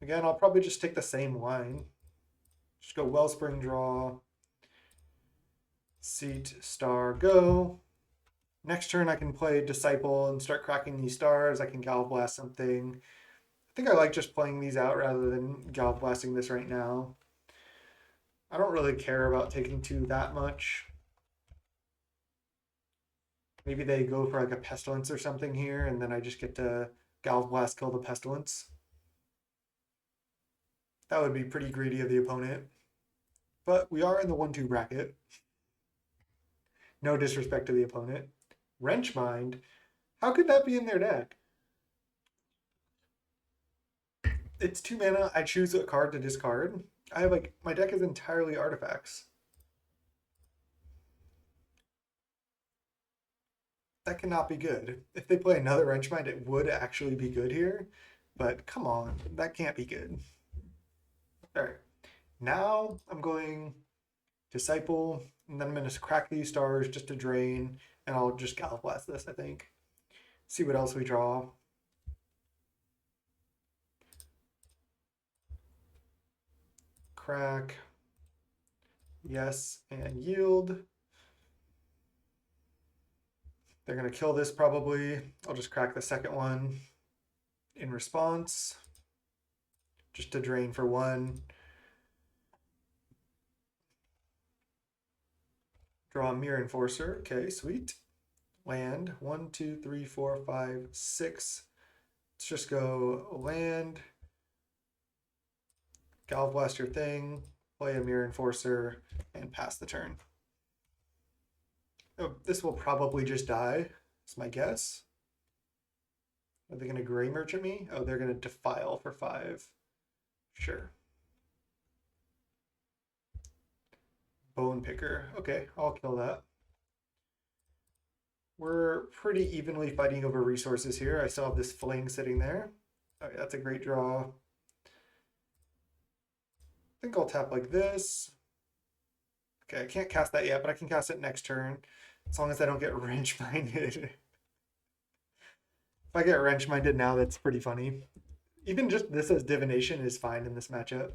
Speaker 1: Again, I'll probably just take the same line. Just go Wellspring, draw. Seat, Star, go. Next turn, I can play Disciple and start cracking these stars. I can Gallop Blast something. I think I like just playing these out rather than Gallop Blasting this right now. I don't really care about taking 2 that much. Maybe they go for like a Pestilence or something here, and then I just get to Gallop Blast, kill the Pestilence. That would be pretty greedy of the opponent. But we are in the 1-2 bracket. No disrespect to the opponent. Wrench Mind? How could that be in their deck? It's 2 mana. I choose a card to discard. I have like, my deck is entirely artifacts. That cannot be good. If they play another Wrench Mind, it would actually be good here. But come on, that can't be good. All right. Now I'm going Disciple, and then I'm going to crack these stars just to drain, and I'll just Gallop Blast this, I think. See what else we draw. Crack. Yes, and yield. They're gonna kill this probably. I'll just crack the second one in response, just to drain for one. Draw a Mirror Enforcer. Okay, sweet. Land. 1, 2, 3, 4, 5, 6. Let's just go land. Galv Blast your thing. Play a Mirror Enforcer and pass the turn. Oh, this will probably just die. That's my guess. Are they going to Gray Merchant me? Oh, they're going to Defile for 5. Sure. Bone Picker. Okay, I'll kill that. We're pretty evenly fighting over resources here. I still have this Fling sitting there. All right, that's a great draw. I think I'll tap like this. Okay, I can't cast that yet, but I can cast it next turn. As long as I don't get Wrench Minded. If I get Wrench Minded now, that's pretty funny. Even just this as Divination is fine in this matchup.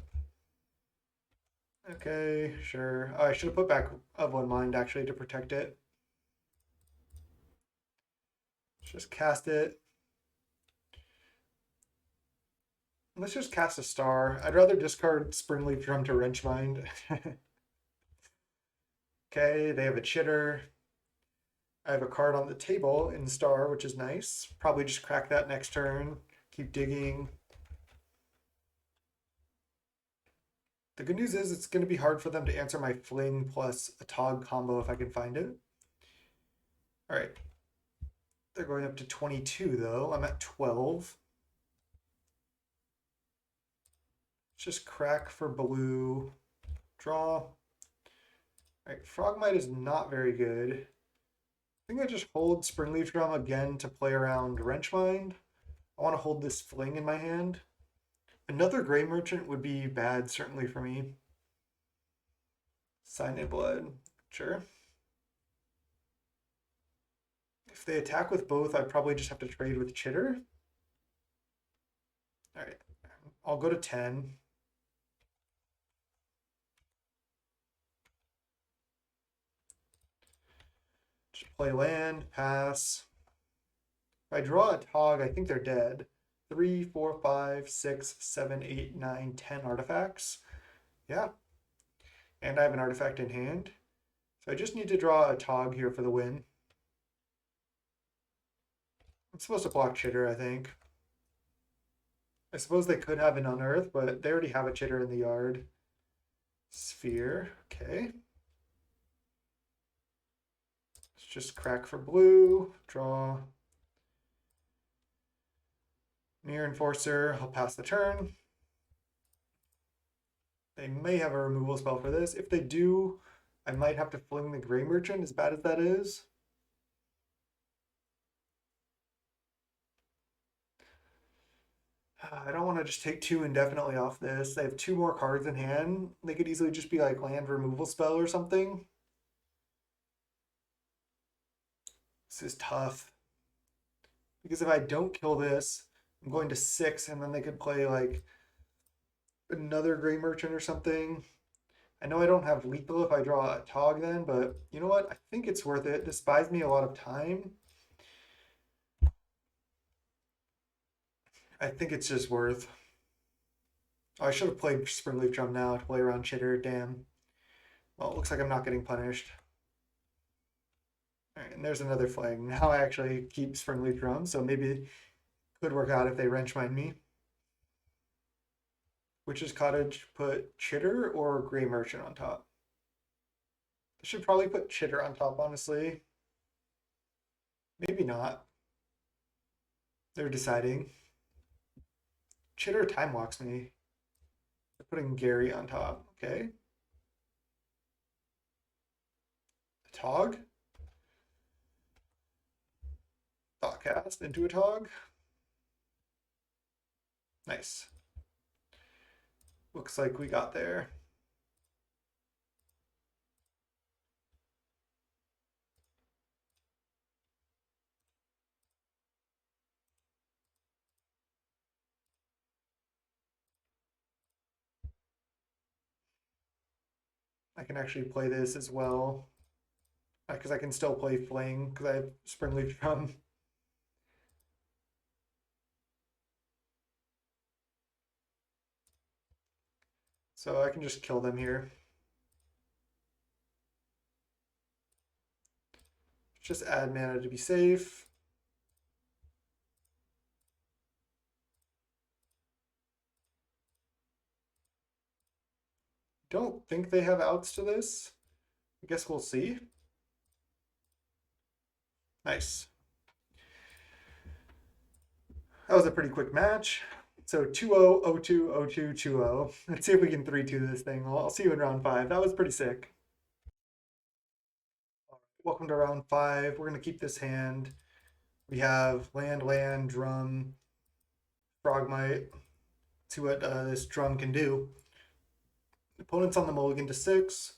Speaker 1: Okay, sure. Oh, I should have put back of One Mind actually to protect it. Let's just cast it. Let's just cast a star. I'd rather discard Springleaf Drum to Wrench Mind. Okay, they have a Chitter. I have a card on the table in star, which is nice. Probably just crack that next turn. Keep digging. The good news is it's going to be hard for them to answer my Fling plus a Tog combo if I can find it. All right. They're going up to 22 though. I'm at 12. Just crack for blue. Draw. All right, Frogmite is not very good. I think I just hold Springleaf Drum again to play around Wrenchmind. I want to hold this Fling in my hand. Another Gray Merchant would be bad, certainly for me. Sign in Blood. Sure. If they attack with both, I'd probably just have to trade with Chitter. All right. I'll go to 10. Just play land, pass. If I draw a Tog, I think they're dead. 3, 4, 5, 6, 7, 8, 9, 10 artifacts. Yeah. And I have an artifact in hand. So I just need to draw a Tog here for the win. I'm supposed to block Chitter, I think. I suppose they could have an Unearth, but they already have a Chitter in the yard. Sphere, okay. Let's just crack for blue, draw. Mirror Enforcer, I'll pass the turn. They may have a removal spell for this. If they do, I might have to Fling the Gray Merchant, as bad as that is. I don't want to just take 2 indefinitely off this. They have 2 more cards in hand. They could easily just be like land removal spell or something. This is tough. Because if I don't kill this, I'm going to 6, and then they could play like another Gray Merchant or something. I know I don't have lethal if I draw a Tog then, but you know what? I think it's worth it. This buys me a lot of time. I think it's just worth. Oh, I should have played Springleaf Drum now to play around Chitter. Damn. Well, it looks like I'm not getting punished. All right, and there's another flag. Now I actually keep Springleaf Drum, so maybe it could work out if they Wrench Mind me. Witch's Cottage put Chitter or Gray Merchant on top? I should probably put Chitter on top, honestly. Maybe not. They're deciding. Chitter time walks me. They're putting Gary on top. Okay. A Tog. Thoughtcast into a Tog. Nice. Looks like we got there. I can actually play this as well. because I can still play Fling because I have Springleaf Drum. So I can just kill them here. Just add mana to be safe. Don't think they have outs to this. I guess we'll see. Nice. That was a pretty quick match. So 2-0, 0-2, 0-2, 2-0. Let's see if we can 3-2 this thing. I'll see you in round 5. That was pretty sick. Welcome to round 5. We're going to keep this hand. We have land, land, drum, frogmite. See what this drum can do. Opponent's on the mulligan to 6.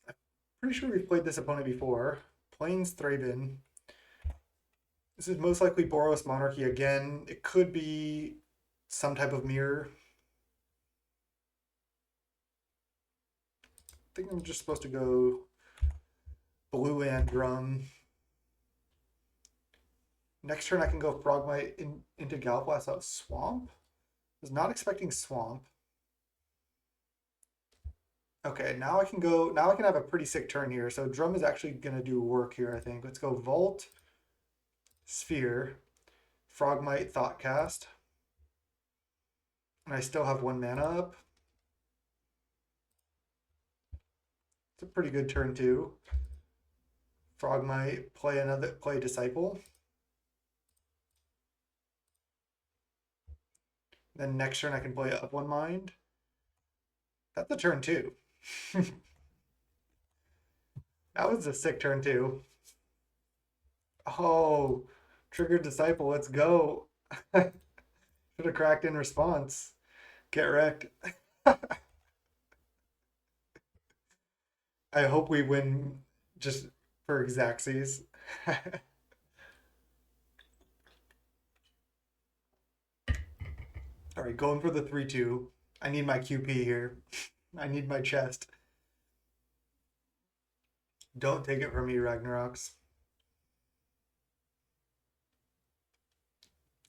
Speaker 1: I'm pretty sure we've played this opponent before. Plains Thraben. This is most likely Boros Monarchy again. It could be some type of mirror. I think I'm just supposed to go blue and drum. Next turn I can go Frogmite into Galblast out Swamp. Was not expecting Swamp. Okay, now I can go. Now I can have a pretty sick turn here. So drum is actually gonna do work here. I think. Let's go Volt, Sphere, Frogmite, Thoughtcast, and I still have 1 mana up. It's a pretty good turn too. Frogmite, play Disciple. Then next turn I can play Up One Mind. That's a turn too. That was a sick turn too. Oh, triggered Disciple. Let's go. Should have cracked in response. Get wrecked. I hope we win just for Xaxes. All right, going for the 3-2. I need my QP here. I need my chest. Don't take it from me, Ragnaroks.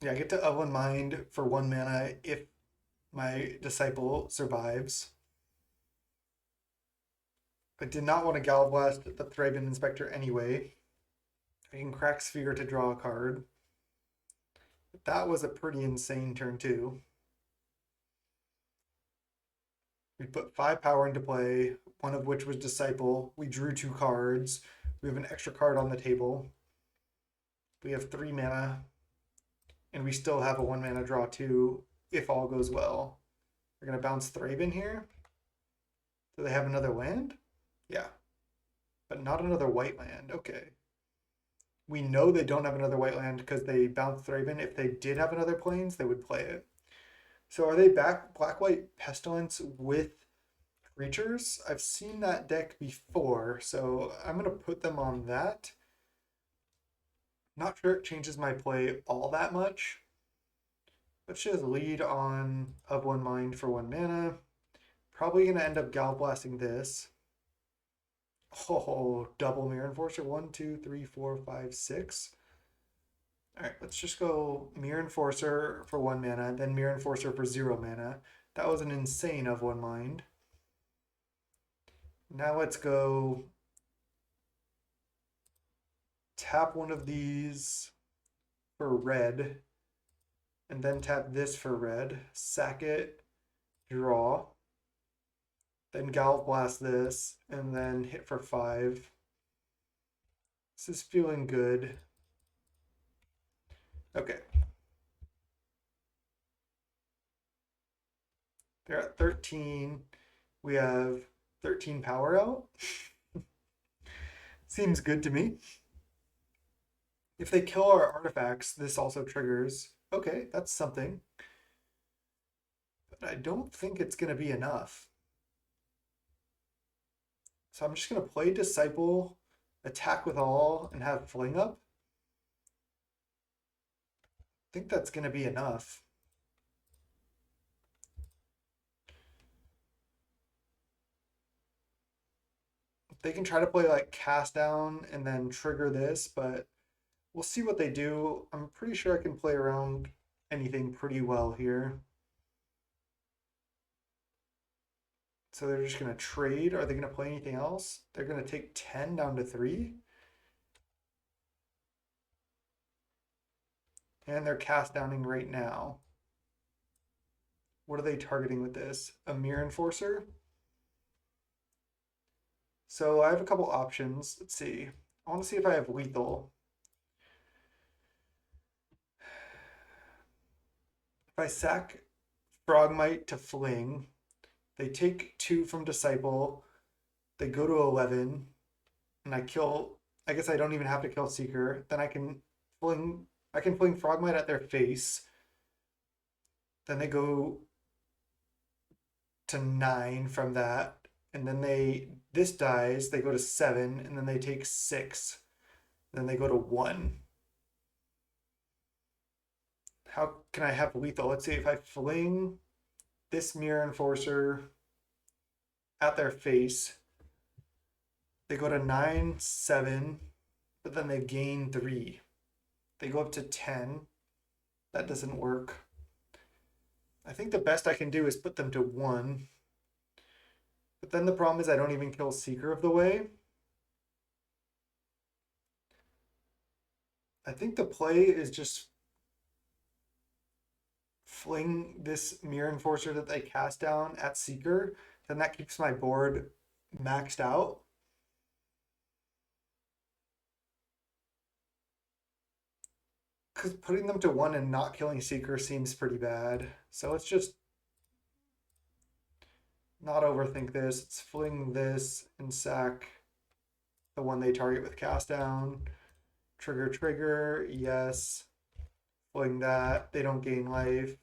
Speaker 1: Yeah, I get to Evelyn Mind for 1 mana if my Disciple survives. I did not want to Gallblast the Thraben Inspector anyway. I can crack Sphere to draw a card. But that was a pretty insane turn too. We put 5 power into play, one of which was Disciple. We drew 2 cards. We have an extra card on the table. We have 3 mana. And we still have a 1 mana draw too, if all goes well. We're going to bounce Thraben here. Do they have another land? Yeah. But not another white land. Okay. We know they don't have another white land because they bounced Thraben. If they did have another plains, they would play it. So are they back black-white Pestilence with creatures? I've seen that deck before, so I'm going to put them on that. Not sure it changes my play all that much. Let's just lead on Of One Mind for 1 mana. Probably going to end up Galblasting this. Oh, double Mirror Enforcer. 1, 2, 3, 4, 5, 6. All right, let's just go Mirror Enforcer for 1 mana, then Mirror Enforcer for 0 mana. That was an insane Of One Mind. Now let's go tap one of these for red, and then tap this for red, sack it, draw, then Galv Blast this, and then hit for 5. This is feeling good. Okay. They're at 13. We have 13 power out. Seems good to me. If they kill our artifacts, this also triggers. Okay, that's something. But I don't think it's going to be enough. So I'm just going to play Disciple, attack with all, and have Fling up. I think that's going to be enough. They can try to play like cast down and then trigger this, but we'll see what they do. I'm pretty sure I can play around anything pretty well here. So they're just going to trade. Are they going to play anything else? They're going to take 10 down to 3. And they're cast downing right now. What are they targeting with this? A Mirror Enforcer? So I have a couple options. Let's see. I want to see if I have lethal. If I sack Frogmite to Fling, they take 2 from Disciple, they go to 11, and I kill. I guess I don't even have to kill Seeker. Then fling I can fling Frogmite at their face. Then they go to 9 from that. And then this dies, they go to 7, and then they take 6. Then they go to 1. How can I have lethal? Let's see if I fling this Mirror Enforcer at their face. They go to 9, 7, but then they gain 3. They go up to 10. That doesn't work. I think the best I can do is put them to 1. But then the problem is I don't even kill Seeker of the Way. I think the play is just fling this Mirror Enforcer that they cast down at Seeker. Then that keeps my board maxed out. Because putting them to 1 and not killing Seeker seems pretty bad. So let's just not overthink this. Let's fling this and sack the one they target with cast down. Trigger, trigger, yes. Fling that. They don't gain life.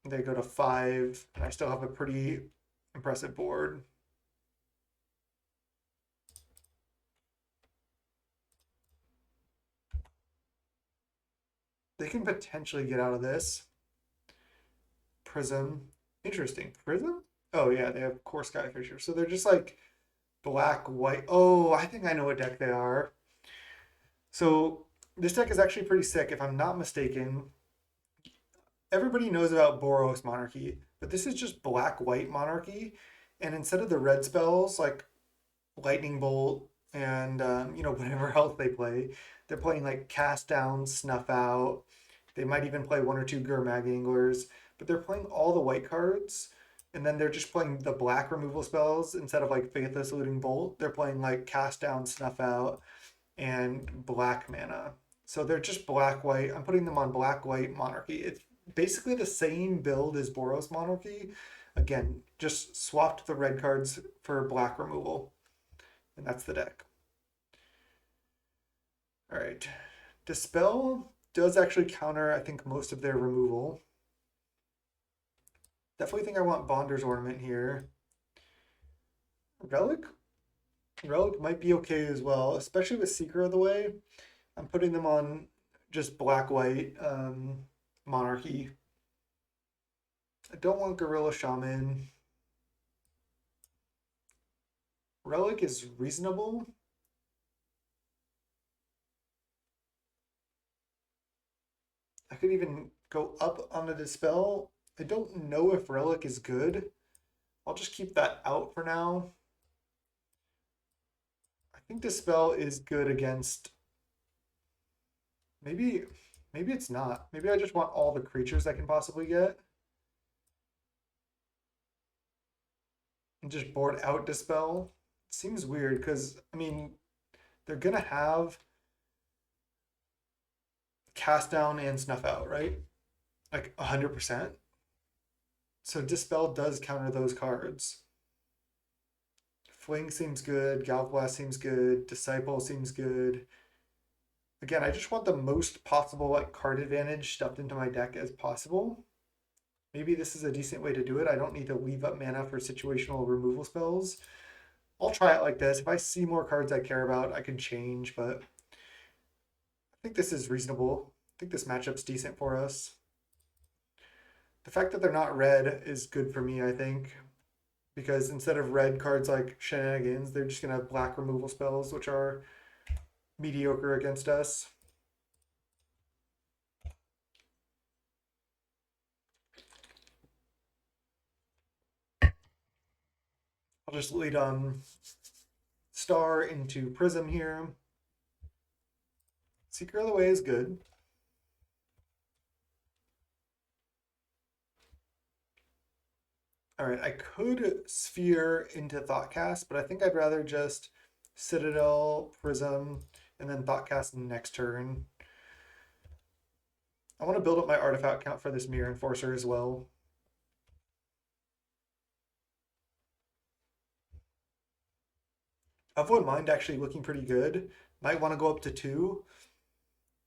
Speaker 1: They go to 5, and I still have a pretty impressive board. They can potentially get out of this. Prism. Interesting. Prism? Oh, yeah, they have Core Skyfisher. So they're just like black, white. Oh, I think I know what deck they are. So this deck is actually pretty sick. If I'm not mistaken, everybody knows about Boros Monarchy, but this is just black, white Monarchy. And instead of the red spells like Lightning Bolt and, whatever else they play, they're playing like Cast Down, Snuff Out. They might even play 1 or 2 Gurmag Anglers, but they're playing all the white cards, and then they're just playing the black removal spells instead of like Faithless Looting Bolt. They're playing like Cast Down, Snuff Out, and black mana. So they're just black white. I'm putting them on black white Monarchy. It's basically the same build as Boros Monarchy. Again, just swapped the red cards for black removal, and that's the deck. All right. Dispel does actually counter, I think, most of their removal. Definitely think I want Bonder's Ornament here. Relic? Relic might be okay as well, especially with Seeker of the Way. I'm putting them on just black-white Monarchy. I don't want Gorilla Shaman. Relic is reasonable. I could even go up on the Dispel. I don't know if Relic is good. I'll just keep that out for now. I think Dispel is good against... Maybe it's not. Maybe I just want all the creatures I can possibly get. And just board out Dispel. Seems weird because, I mean, they're going to have Cast Down and Snuff Out, right? Like 100%. So Dispel does counter those cards. Fling seems good. Galvblast seems good. Disciple seems good. Again, I just want the most possible like card advantage stuffed into my deck as possible. Maybe this is a decent way to do it. I don't need to leave up mana for situational removal spells. I'll try it like this. If I see more cards I care about, I can change, but I think this is reasonable. I think this matchup's decent for us. The fact that they're not red is good for me, I think, because instead of red cards like Shenanigans, they're just gonna have black removal spells, which are mediocre against us. I'll just lead on Star into Prism here. Seeker of the Way is good. All right, I could Sphere into Thoughtcast, but I think I'd rather just Citadel, Prism, and then Thoughtcast next turn. I want to build up my artifact count for this Mirror Enforcer as well. Of One Mind actually looking pretty good. Might want to go up to 2.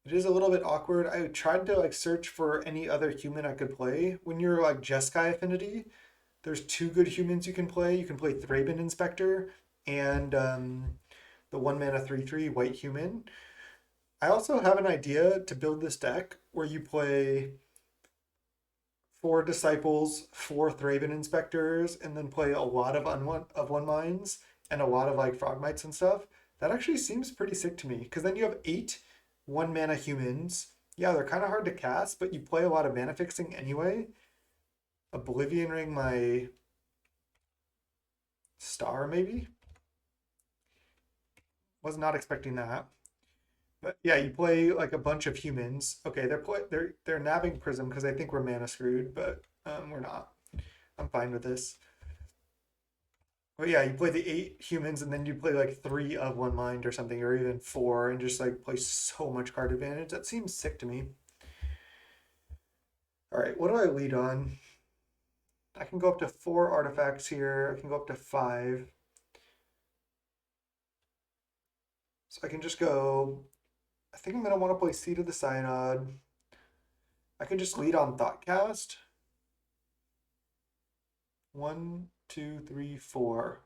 Speaker 1: It is a little bit awkward. I tried to like search for any other human I could play. When you're like Jeskai Affinity, there's 2 good humans you can play. You can play Thraben Inspector and the 1 mana 3/3 white human. I also have an idea to build this deck where you play 4 Disciples, 4 Thraben Inspectors, and then play a lot of One Minds and a lot of like Frogmites and stuff. That actually seems pretty sick to me because then you have 8 1 mana humans. Yeah, they're kind of hard to cast, but you play a lot of mana fixing anyway. Oblivion Ring my Star maybe. Was not expecting that. But yeah, you play like a bunch of humans. Okay, they're nabbing Prism because I think we're mana screwed, but we're not. I'm fine with this. But yeah, you play the 8 humans and then you play like 3 of One Mind or something, or even 4, and just like play so much card advantage. That seems sick to me. All right, what do I lead on? I can go up to 4 artifacts here. I can go up to 5. So I can just go. I think I'm gonna want to play Seed of the Synod. I can just lead on Thoughtcast. 1, 2, 3, 4.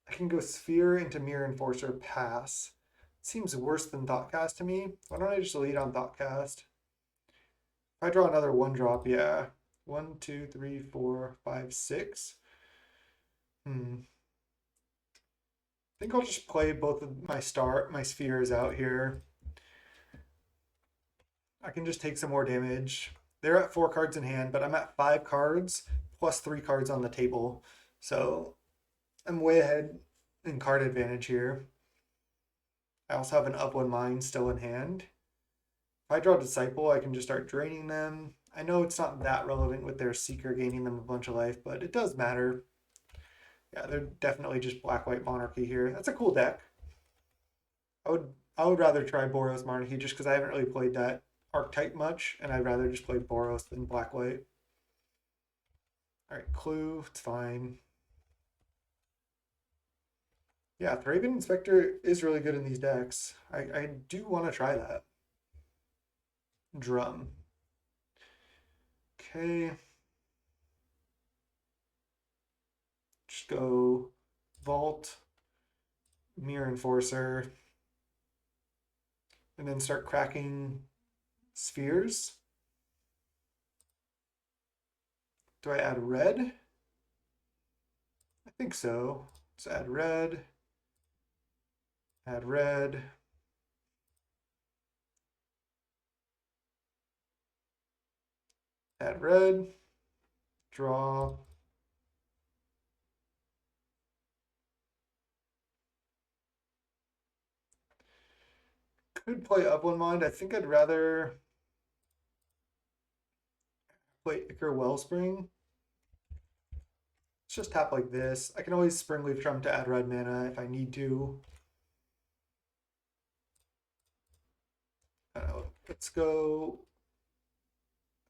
Speaker 1: I can go Sphere into Mirror Enforcer, pass. Seems worse than Thoughtcast to me. Why don't I just lead on Thoughtcast? If I draw another 1-drop, yeah. 1, 2, 3, 4, 5, 6. I think I'll just play both of my spheres out here. I can just take some more damage. They're at 4 cards in hand, but I'm at 5 cards plus 3 cards on the table. So I'm way ahead in card advantage here. I also have an Of One Mind still in hand. If I draw Disciple, I can just start draining them. I know it's not that relevant with their Seeker gaining them a bunch of life, but it does matter. Yeah, they're definitely just Black-White Monarchy here. That's a cool deck. I would rather try Boros Monarchy just because I haven't really played that archetype much, and I'd rather just play Boros than Black-White. All right, Clue, it's fine. Yeah, Thraben Inspector is really good in these decks. I do want to try that. Drum. Okay. Just go Vault, Mirror Enforcer, and then start cracking spheres. Do I add red? I think so. Let's add red. Add red. Add red. Draw. Could play Up One Mind. I think I'd rather play Ichor Wellspring. Let's just tap like this. I can always Springleaf Drum to add red mana if I need to. Let's go.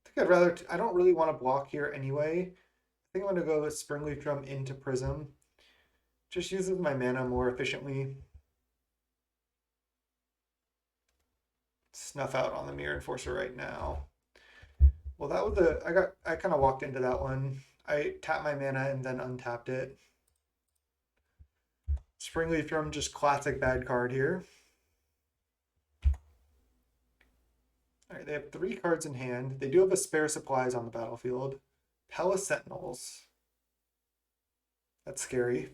Speaker 1: I think I'd rather. I don't really want to block here anyway. I think I'm going to go with Springleaf Drum into Prism. Just uses my mana more efficiently. Snuff out on the Mirror Enforcer right now. Well, that was I kind of walked into that one. I tapped my mana and then untapped it. Springleaf Drum, just classic bad card here. All right, they have 3 cards in hand. They do have a spare supplies on the battlefield. Palace Sentinels. That's scary.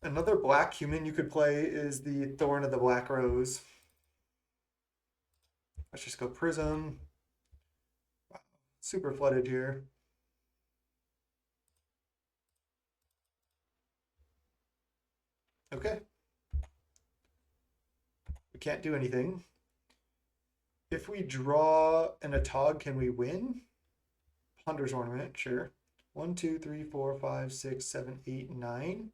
Speaker 1: Another black human you could play is the Thorn of the Black Rose. Let's just go Prism. Wow. Super flooded here. Okay. We can't do anything. If we draw an Atog, can we win? Hunter's Ornament, sure. 1, 2, 3, 4, 5, 6, 7, 8, 9.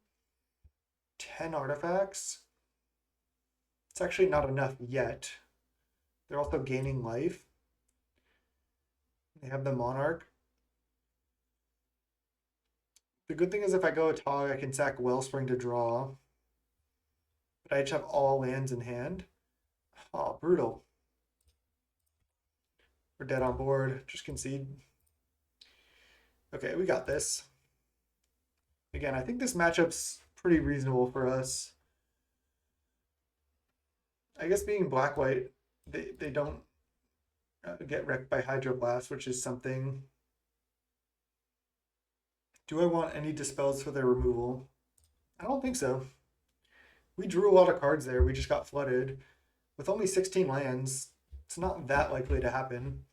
Speaker 1: 10 artifacts. It's actually not enough yet. They're also gaining life. They have the Monarch. The good thing is if I go Atog, I can sack Wellspring to draw. But I just have all lands in hand. Oh, brutal. We're dead on board. Just concede. Okay, we got this. Again, I think this matchup's pretty reasonable for us. I guess being black-white, they don't get wrecked by Hydroblast, which is something. Do I want any dispels for their removal? I don't think so. We drew a lot of cards there. We just got flooded. With only 16 lands, it's not that likely to happen.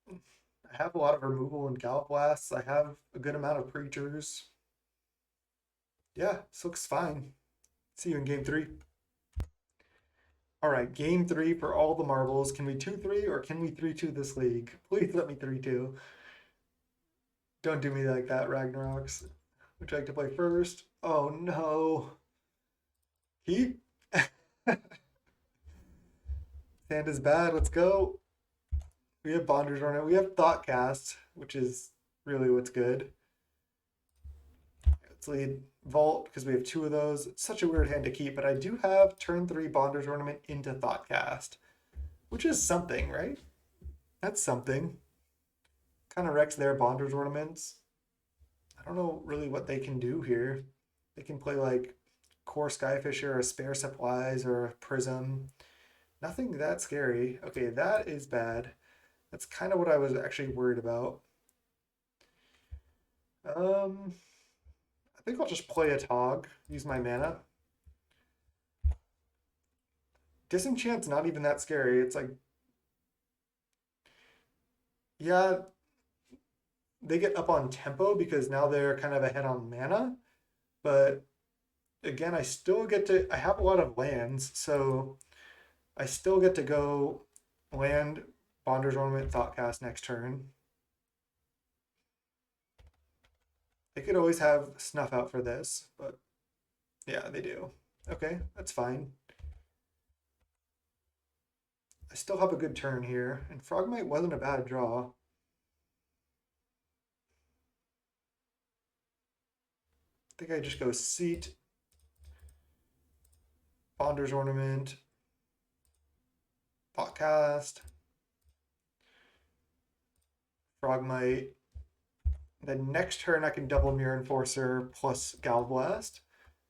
Speaker 1: I have a lot of removal and Gallop Blasts. I have a good amount of Preachers. Yeah, this looks fine. See you in game 3. All right, game 3 for all the marbles. Can we 2-3 or can we 3-2 this league? Please let me 3-2. Don't do me like that, Ragnaroks. Would you like to play first? Oh no. Keep? Sand is bad. Let's go. We have Bonders Ornament. We have Thoughtcast, which is really what's good. Let's lead Vault because we have 2 of those. It's such a weird hand to keep, but I do have turn 3 Bonders Ornament into Thoughtcast, which is something, right? That's something. Kind of wrecks their Bonders Ornaments. I don't know really what they can do here. They can play like Core Skyfisher or Spare Supplies or a Prism. Nothing that scary. Okay, that is bad. That's kind of what I was actually worried about. I think I'll just play a Tog, use my mana. Disenchant's not even that scary. It's like, yeah, they get up on tempo because now they're kind of ahead on mana. But again, I have a lot of lands, so I still get to go land, Bonder's Ornament, Thoughtcast next turn. They could always have Snuff out for this, but yeah, they do. Okay, that's fine. I still have a good turn here, and Frogmite wasn't a bad draw. I think I just go Seat, Bonder's Ornament, Thoughtcast, Frogmite. Then next turn I can double Mirror Enforcer plus Galblast,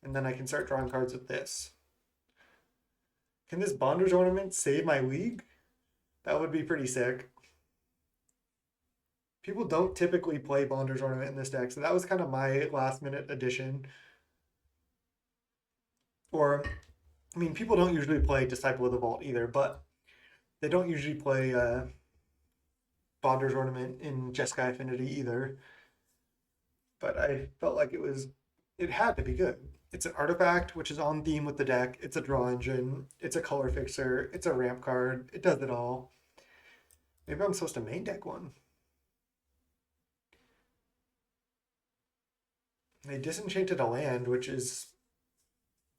Speaker 1: and then I can start drawing cards with this. Can this Bonder's Ornament save my league? That would be pretty sick. People don't typically play Bonder's Ornament in this deck, so that was kind of my last minute addition. Or, I mean, people don't usually play Disciple of the Vault either, but they don't usually play Bonder's Ornament in Jeskai Affinity either. But I felt like it had to be good. It's an artifact, which is on theme with the deck. It's a draw engine. It's a color fixer. It's a ramp card. It does it all. Maybe I'm supposed to main deck one. They disenchanted a land, which is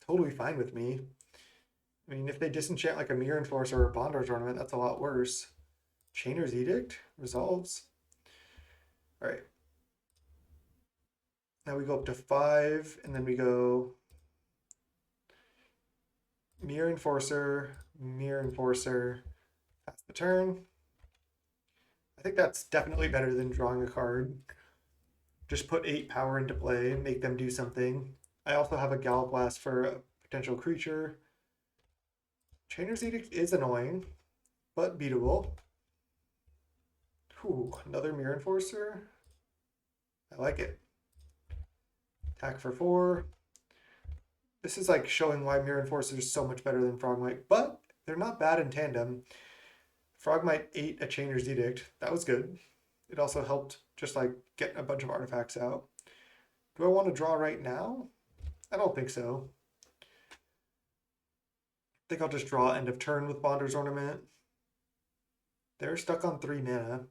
Speaker 1: totally fine with me. I mean, if they disenchant like a Mirror Enforcer or a Bonder's Ornament, that's a lot worse. Chainer's Edict resolves. All right. Now we go up to 5, and then we go Mirror Enforcer, Mirror Enforcer, pass the turn. I think that's definitely better than drawing a card. Just put 8 power into play, make them do something. I also have a Gallop Blast for a potential creature. Chainer's Edict is annoying, but beatable. Ooh, another Mirror Enforcer. I like it. Attack for 4. This is like showing why Mirror Enforcer is so much better than Frogmite, but they're not bad in tandem. Frogmite ate a Chainer's Edict. That was good. It also helped just like get a bunch of artifacts out. Do I want to draw right now? I don't think so. I think I'll just draw end of turn with Bonder's Ornament. They're stuck on 3 mana,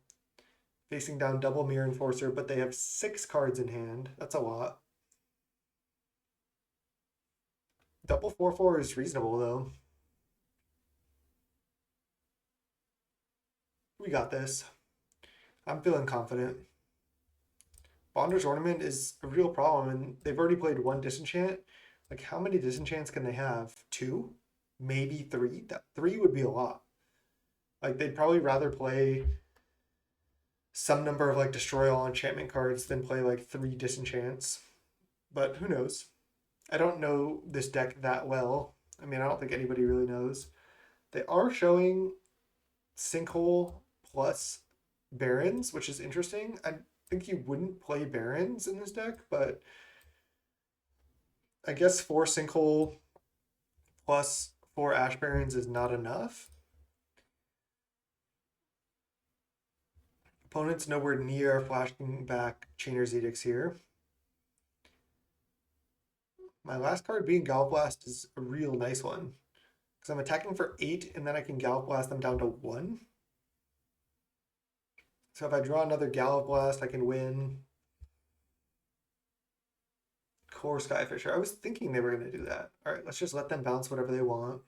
Speaker 1: facing down double Mirror Enforcer, but they have 6 cards in hand. That's a lot. Double 4/4 is reasonable though. We got this. I'm feeling confident. Bonder's Ornament is a real problem, and they've already played 1 disenchant. Like, how many disenchants can they have? 2? Maybe 3? That 3 would be a lot. Like, they'd probably rather play some number of like destroy all enchantment cards than play like 3 disenchants. But who knows? I don't know this deck that well. I mean, I don't think anybody really knows. They are showing Sinkhole plus Barons, which is interesting. I think you wouldn't play Barons in this deck, but I guess 4 Sinkhole plus 4 Ash Barons is not enough. Opponents nowhere near flashing back Chainer's Edicts here. My last card being Gallblast is a real nice one. Because I'm attacking for 8 and then I can Gallblast them down to 1. So if I draw another Gallblast, I can win. Core Skyfisher. I was thinking they were going to do that. All right, let's just let them bounce whatever they want.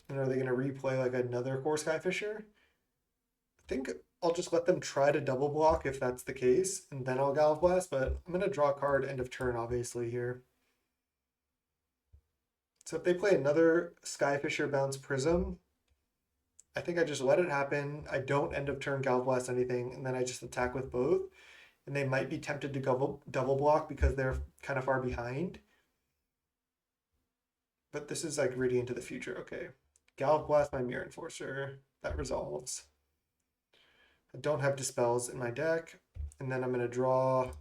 Speaker 1: And are they going to replay like another Core Skyfisher? I think I'll just let them try to double block if that's the case, and then I'll Gallblast, but I'm going to draw a card end of turn, obviously, here. So if they play another Skyfisher bounce Prism, I think I just let it happen. I don't end of turn Gallblast anything, and then I just attack with both. And they might be tempted to double block because they're kind of far behind. But this is like reading into the future. Okay. Gallblast my Mirror Enforcer. That resolves. I don't have Dispels in my deck. And then I'm going to draw.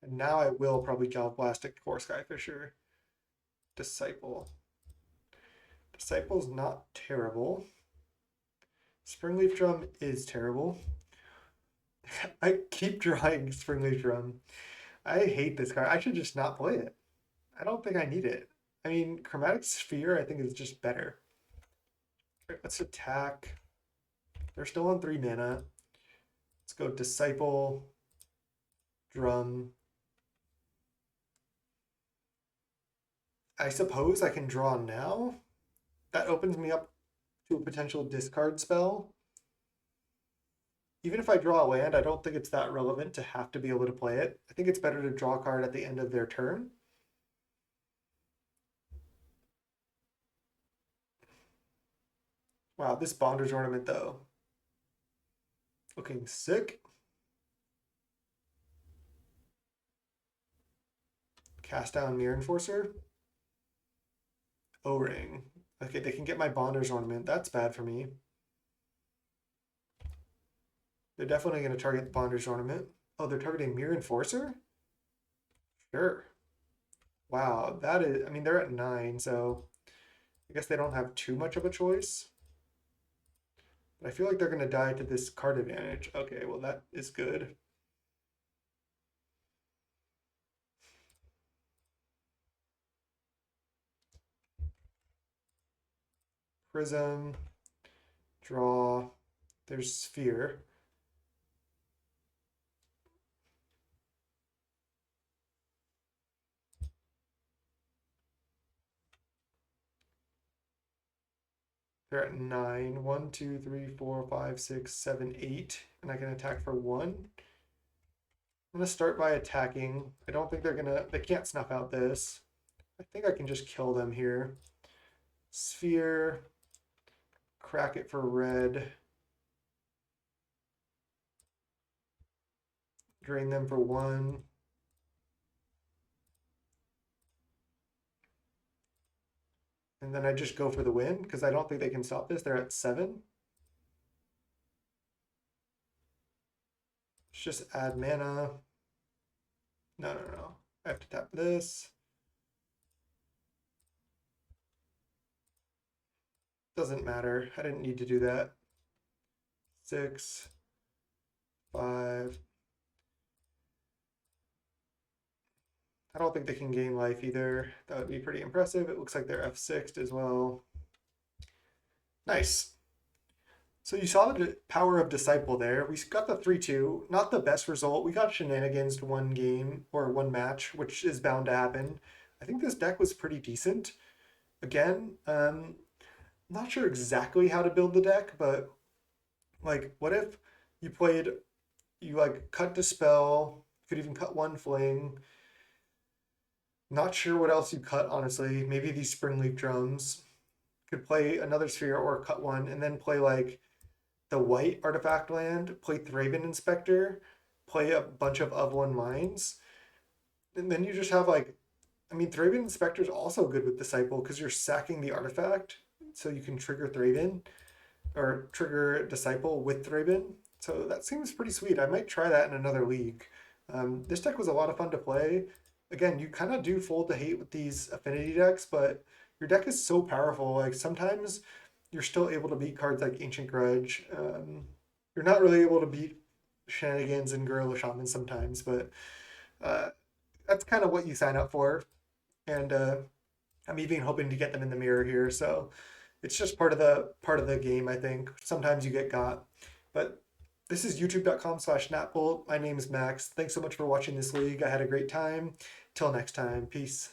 Speaker 1: And now I will probably Gallblast a Core Skyfisher. Disciple. Disciple's not terrible. Springleaf Drum is terrible. I keep drawing Springleaf Drum. I hate this card. I should just not play it. I don't think I need it. I mean, Chromatic Sphere I think is just better. Right, let's attack. They're still on 3 mana. Let's go Disciple, Drum. I suppose I can draw now. That opens me up to a potential discard spell. Even if I draw a land, I don't think it's that relevant to have to be able to play it. I think it's better to draw a card at the end of their turn. Wow, this Bonder's Ornament though. Looking sick. Cast down Mirror Enforcer. O-Ring. Okay, they can get my Bonder's Ornament. That's bad for me. They're definitely going to target Bonder's Ornament. Oh, they're targeting Mirror Enforcer? Sure. Wow, that is, I mean, they're at 9, so I guess they don't have too much of a choice. But I feel like they're going to die to this card advantage. Okay, well, that is good. Prism, draw, there's Sphere. They're at 9. 1, 2, 3, 4, 5, 6, 7, 8. And I can attack for 1. I'm going to start by attacking. I don't think they're going to, they can't snuff out this. I think I can just kill them here. Sphere, crack it for red. Drain them for 1. And then I just go for the win because I don't think they can stop this. They're at 7. Let's just add mana. No, no, no. I have to tap this. Doesn't matter. I didn't need to do that. 6, 5. I don't think they can gain life either. That would be pretty impressive. It looks like they're F6'd as well. Nice. So you saw the power of Disciple there. We got the 3-2. Not the best result. We got shenanigans to one game or one match, which is bound to happen. I think this deck was pretty decent. Again, not sure exactly how to build the deck, but like, what if you played, you like cut Dispel, could even cut one Fling. Not sure what else you cut, honestly. Maybe these Springleaf Drums. Could play another Sphere or cut one, and then play like the white artifact land, play Thraben Inspector, play a bunch of one mines, and then you just have like, I mean, Thraben Inspector is also good with Disciple because you're sacking the artifact, so you can trigger Thraben or trigger Disciple with Thraben. So that seems pretty sweet. I might try that in another league. This deck was a lot of fun to play. Again, you kind of do fold the hate with these affinity decks, but your deck is so powerful. Like sometimes you're still able to beat cards like Ancient Grudge. You're not really able to beat Shenanigans and Gorilla Shaman sometimes, but uh, that's kind of what you sign up for. And I'm even hoping to get them in the mirror here. So it's just part of the game, I think. Sometimes you get got. But this is youtube.com/natbolt. My name is Max. Thanks so much for watching this league. I had a great time. Till next time. Peace.